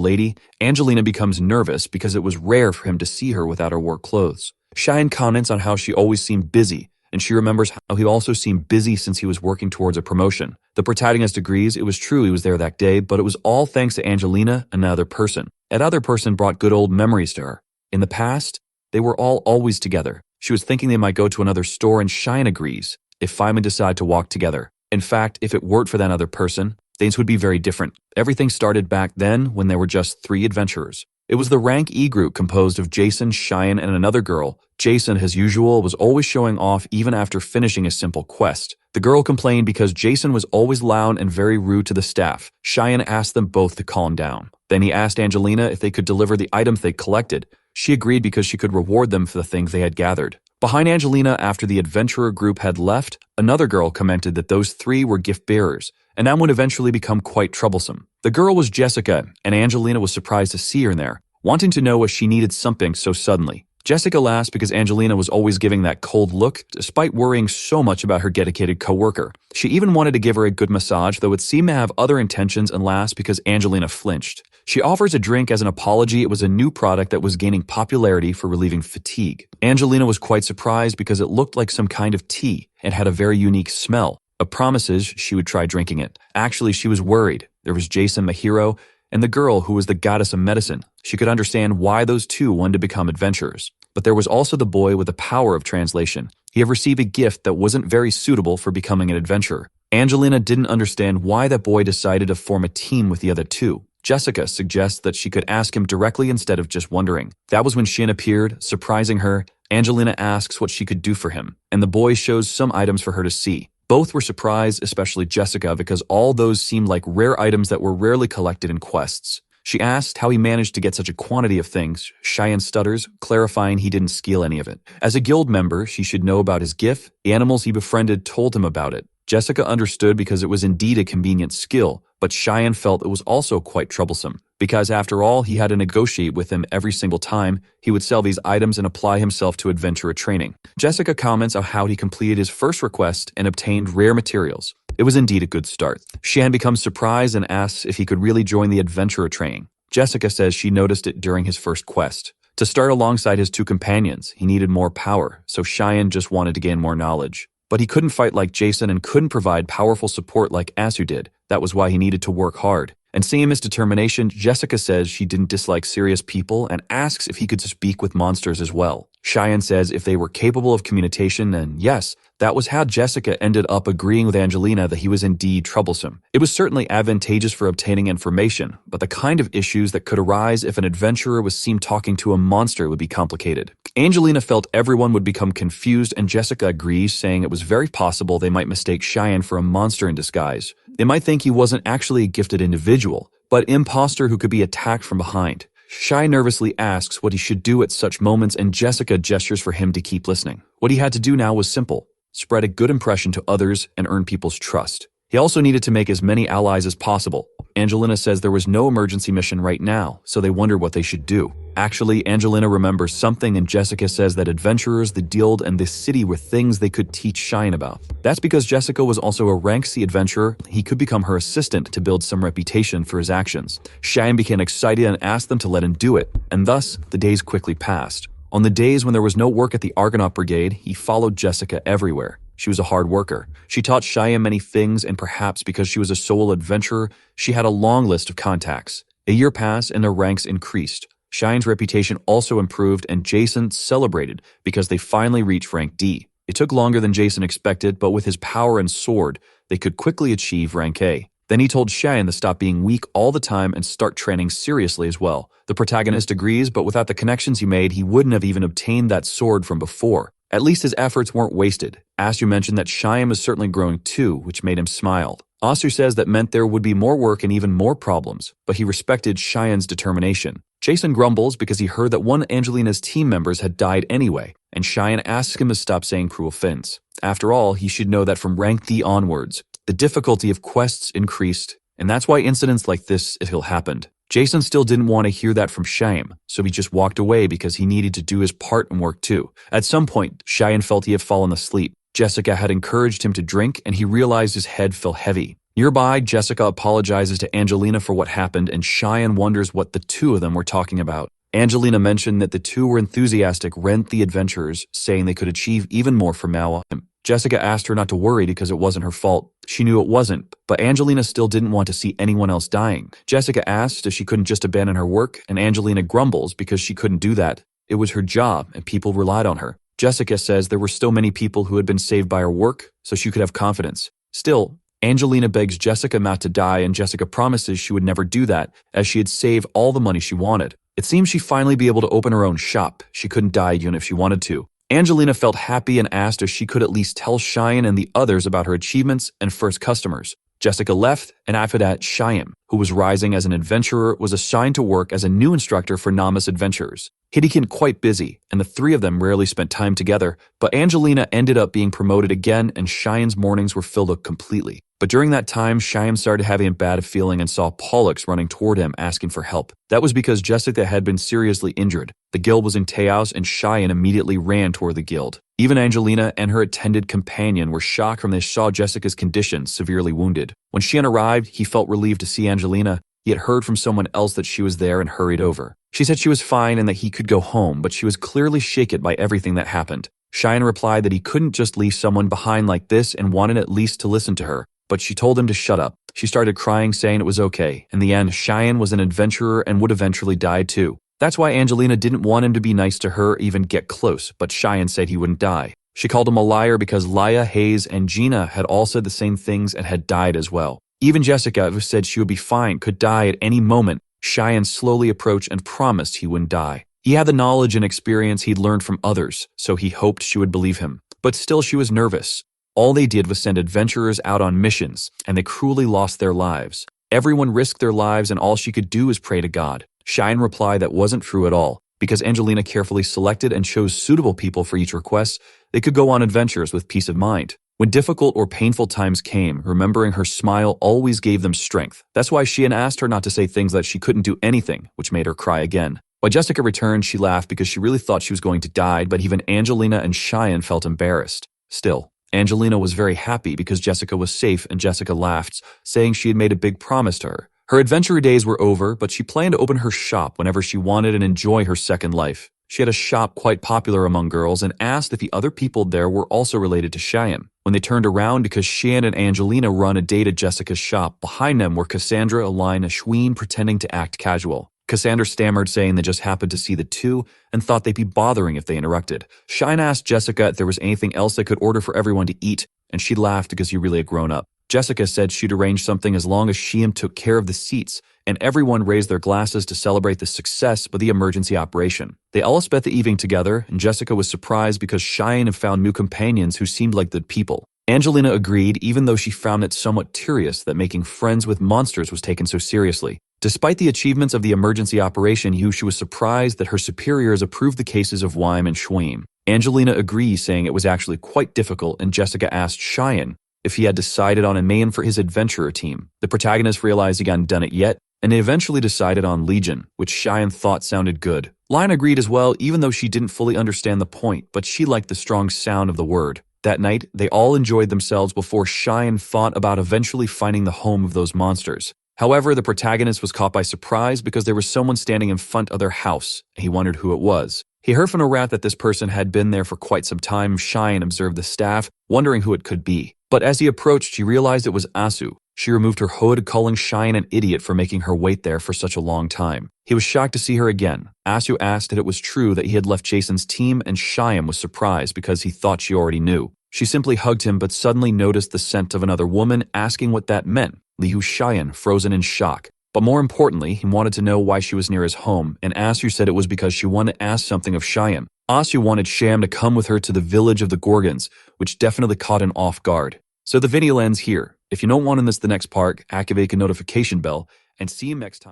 lady, Angelina becomes nervous because it was rare for him to see her without her work clothes. Cheyenne comments on how she always seemed busy, and she remembers how he also seemed busy since he was working towards a promotion. The protagonist agrees it was true he was there that day, but it was all thanks to Angelina and another person. That other person brought good old memories to her. In the past, they were all always together. She was thinking they might go to another store, and Cheyenne agrees if Feynman decide to walk together. In fact, if it weren't for that other person, things would be very different. Everything started back then when there were just 3 adventurers. It was the rank E group composed of Jason, Cheyenne, and another girl. Jason, as usual, was always showing off even after finishing a simple quest. The girl complained because Jason was always loud and very rude to the staff. Cheyenne asked them both to calm down. Then he asked Angelina if they could deliver the items they collected. She agreed because she could reward them for the things they had gathered. Behind Angelina, after the adventurer group had left, another girl commented that those 3 were gift bearers, and that would eventually become quite troublesome. The girl was Jessica, and Angelina was surprised to see her there, wanting to know if she needed something so suddenly. Jessica laughed because Angelina was always giving that cold look, despite worrying so much about her dedicated coworker. She even wanted to give her a good massage, though it seemed to have other intentions, and laughed because Angelina flinched. She offers a drink as an apology. It was a new product that was gaining popularity for relieving fatigue. Angelina was quite surprised because it looked like some kind of tea and had a very unique smell, but promises she would try drinking it. Actually, she was worried. There was Jason, my hero, and the girl who was the goddess of medicine. She could understand why those two wanted to become adventurers. But there was also the boy with the power of translation. He had received a gift that wasn't very suitable for becoming an adventurer. Angelina didn't understand why that boy decided to form a team with the other two. Jessica suggests that she could ask him directly instead of just wondering. That was when Shin appeared, surprising her. Angelina asks what she could do for him, and the boy shows some items for her to see. Both were surprised, especially Jessica, because all those seemed like rare items that were rarely collected in quests. She asked how he managed to get such a quantity of things. Cheyenne stutters, clarifying he didn't steal any of it. As a guild member, she should know about his gift. The animals he befriended told him about it. Jessica understood because it was indeed a convenient skill, but Cheyenne felt it was also quite troublesome, because after all, he had to negotiate with him every single time he would sell these items and apply himself to adventurer training. Jessica comments on how he completed his first request and obtained rare materials. It was indeed a good start. Cheyenne becomes surprised and asks if he could really join the adventurer training. Jessica says she noticed it during his first quest. To start alongside his two companions, he needed more power, so Cheyenne just wanted to gain more knowledge. But he couldn't fight like Jason and couldn't provide powerful support like Asu did. That was why he needed to work hard. And seeing his determination, Jessica says she didn't dislike serious people and asks if he could speak with monsters as well. Cheyenne says if they were capable of communication, then yes, that was how Jessica ended up agreeing with Angelina that he was indeed troublesome. It was certainly advantageous for obtaining information, but the kind of issues that could arise if an adventurer was seen talking to a monster would be complicated. Angelina felt everyone would become confused, and Jessica agrees, saying it was very possible they might mistake Cheyenne for a monster in disguise. They might think he wasn't actually a gifted individual, but imposter who could be attacked from behind. Cheyenne nervously asks what he should do at such moments, and Jessica gestures for him to keep listening. What he had to do now was simple: spread a good impression to others and earn people's trust. He also needed to make as many allies as possible. Angelina says there was no emergency mission right now, so they wondered what they should do. Actually, Angelina remembers something, and Jessica says that adventurers, the guild, and this city were things they could teach Cheyenne about. That's because Jessica was also a rank C adventurer. He could become her assistant to build some reputation for his actions. Cheyenne became excited and asked them to let him do it, and thus, the days quickly passed. On the days when there was no work at the Argonaut Brigade, he followed Jessica everywhere. She was a hard worker. She taught Cheyenne many things, and perhaps because she was a solo adventurer, she had a long list of contacts. A year passed and their ranks increased. Cheyenne's reputation also improved, and Jason celebrated because they finally reached rank D. It took longer than Jason expected, but with his power and sword, they could quickly achieve rank A. Then he told Cheyenne to stop being weak all the time and start training seriously as well. The protagonist agrees, but without the connections he made, he wouldn't have even obtained that sword from before. At least his efforts weren't wasted. Asu mentioned that Cheyenne was certainly growing too, which made him smile. Asu says that meant there would be more work and even more problems, but he respected Cheyenne's determination. Jason grumbles because he heard that one of Angelina's team members had died anyway, and Cheyenne asks him to stop saying cruel things. After all, he should know that from rank D onwards, the difficulty of quests increased, and that's why incidents like this still happened. Jason still didn't want to hear that from Cheyenne, so he just walked away because he needed to do his part and work too. At some point, Cheyenne felt he had fallen asleep. Jessica had encouraged him to drink, and he realized his head felt heavy. Nearby, Jessica apologizes to Angelina for what happened, and Cheyenne wonders what the two of them were talking about. Angelina mentioned that the two were enthusiastic rent the adventurers, saying they could achieve even more from Manhwa. Jessica asked her not to worry because it wasn't her fault. She knew it wasn't, but Angelina still didn't want to see anyone else dying. Jessica asked if she couldn't just abandon her work, and Angelina grumbles because she couldn't do that. It was her job, and people relied on her. Jessica says there were still many people who had been saved by her work, so she could have confidence. Still, Angelina begs Jessica not to die, and Jessica promises she would never do that, as she had saved all the money she wanted. It seems she'd finally be able to open her own shop. She couldn't die even if she wanted to. Angelina felt happy and asked if she could at least tell Cheyenne and the others about her achievements and first customers. Jessica left, and after that, Cheyenne, who was rising as an adventurer, was assigned to work as a new instructor for novice adventurers. He'd get quite busy, and the three of them rarely spent time together, but Angelina ended up being promoted again, and Cheyenne's mornings were filled up completely. But during that time, Cheyenne started having a bad feeling and saw Pollux running toward him asking for help. That was because Jessica had been seriously injured. The guild was in chaos, and Cheyenne immediately ran toward the guild. Even Angelina and her attended companion were shocked when they saw Jessica's condition, severely wounded. When Cheyenne arrived, he felt relieved to see Angelina. He had heard from someone else that she was there and hurried over. She said she was fine and that he could go home, but she was clearly shaken by everything that happened. Cheyenne replied that he couldn't just leave someone behind like this and wanted at least to listen to her, but she told him to shut up. She started crying, saying it was okay. In the end, Cheyenne was an adventurer and would eventually die too. That's why Angelina didn't want him to be nice to her or even get close, but Cheyenne said he wouldn't die. She called him a liar because Laya, Hayes, and Gina had all said the same things and had died as well. Even Jessica, who said she would be fine, could die at any moment. Cheyenne slowly approached and promised he wouldn't die. He had the knowledge and experience he'd learned from others, so he hoped she would believe him. But still she was nervous. All they did was send adventurers out on missions, and they cruelly lost their lives. Everyone risked their lives and all she could do was pray to God. Cheyenne replied that wasn't true at all. Because Angelina carefully selected and chose suitable people for each request, they could go on adventures with peace of mind. When difficult or painful times came, remembering her smile always gave them strength. That's why Cheyenne asked her not to say things that she couldn't do anything, which made her cry again. When Jessica returned, she laughed because she really thought she was going to die, but even Angelina and Cheyenne felt embarrassed. Still, Angelina was very happy because Jessica was safe, and Jessica laughed, saying she had made a big promise to her. Her adventure days were over, but she planned to open her shop whenever she wanted and enjoy her second life. She had a shop quite popular among girls and asked if the other people there were also related to Cheyenne. When they turned around because Cheyenne and Angelina run a date at Jessica's shop, behind them were Cassandra, Aline, and Schween pretending to act casual. Cassandra stammered, saying they just happened to see the two and thought they'd be bothering if they interrupted. Cheyenne asked Jessica if there was anything else they could order for everyone to eat, and she laughed because he really had grown up. Jessica said she'd arrange something as long as Cheyenne took care of the seats, and everyone raised their glasses to celebrate the success of the emergency operation. They all spent the evening together, and Jessica was surprised because Cheyenne had found new companions who seemed like good people. Angelina agreed, even though she found it somewhat curious that making friends with monsters was taken so seriously. Despite the achievements of the emergency operation, she was surprised that her superiors approved the cases of Wyme and Schweim. Angelina agreed, saying it was actually quite difficult, and Jessica asked Cheyenne if he had decided on a man for his adventurer team. The protagonist realized he hadn't done it yet, and they eventually decided on Legion, which Cheyenne thought sounded good. Lion agreed as well, even though she didn't fully understand the point, but she liked the strong sound of the word. That night, they all enjoyed themselves before Cheyenne thought about eventually finding the home of those monsters. However, the protagonist was caught by surprise because there was someone standing in front of their house, and he wondered who it was. He heard from a rat that this person had been there for quite some time. Cheyenne observed the staff, wondering who it could be. But as he approached, she realized it was Asu. She removed her hood, calling Cheyenne an idiot for making her wait there for such a long time. He was shocked to see her again. Asu asked if it was true that he had left Jason's team, and Cheyenne was surprised because he thought she already knew. She simply hugged him, but suddenly noticed the scent of another woman, asking what that meant. Liu Cheyenne, frozen in shock. But more importantly, he wanted to know why she was near his home, and Asu said it was because she wanted to ask something of Cheyenne. Asu wanted Sham to come with her to the village of the Gorgons, which definitely caught him off guard. So the video ends here. If you don't want to miss the next part, activate the notification bell, and see you next time.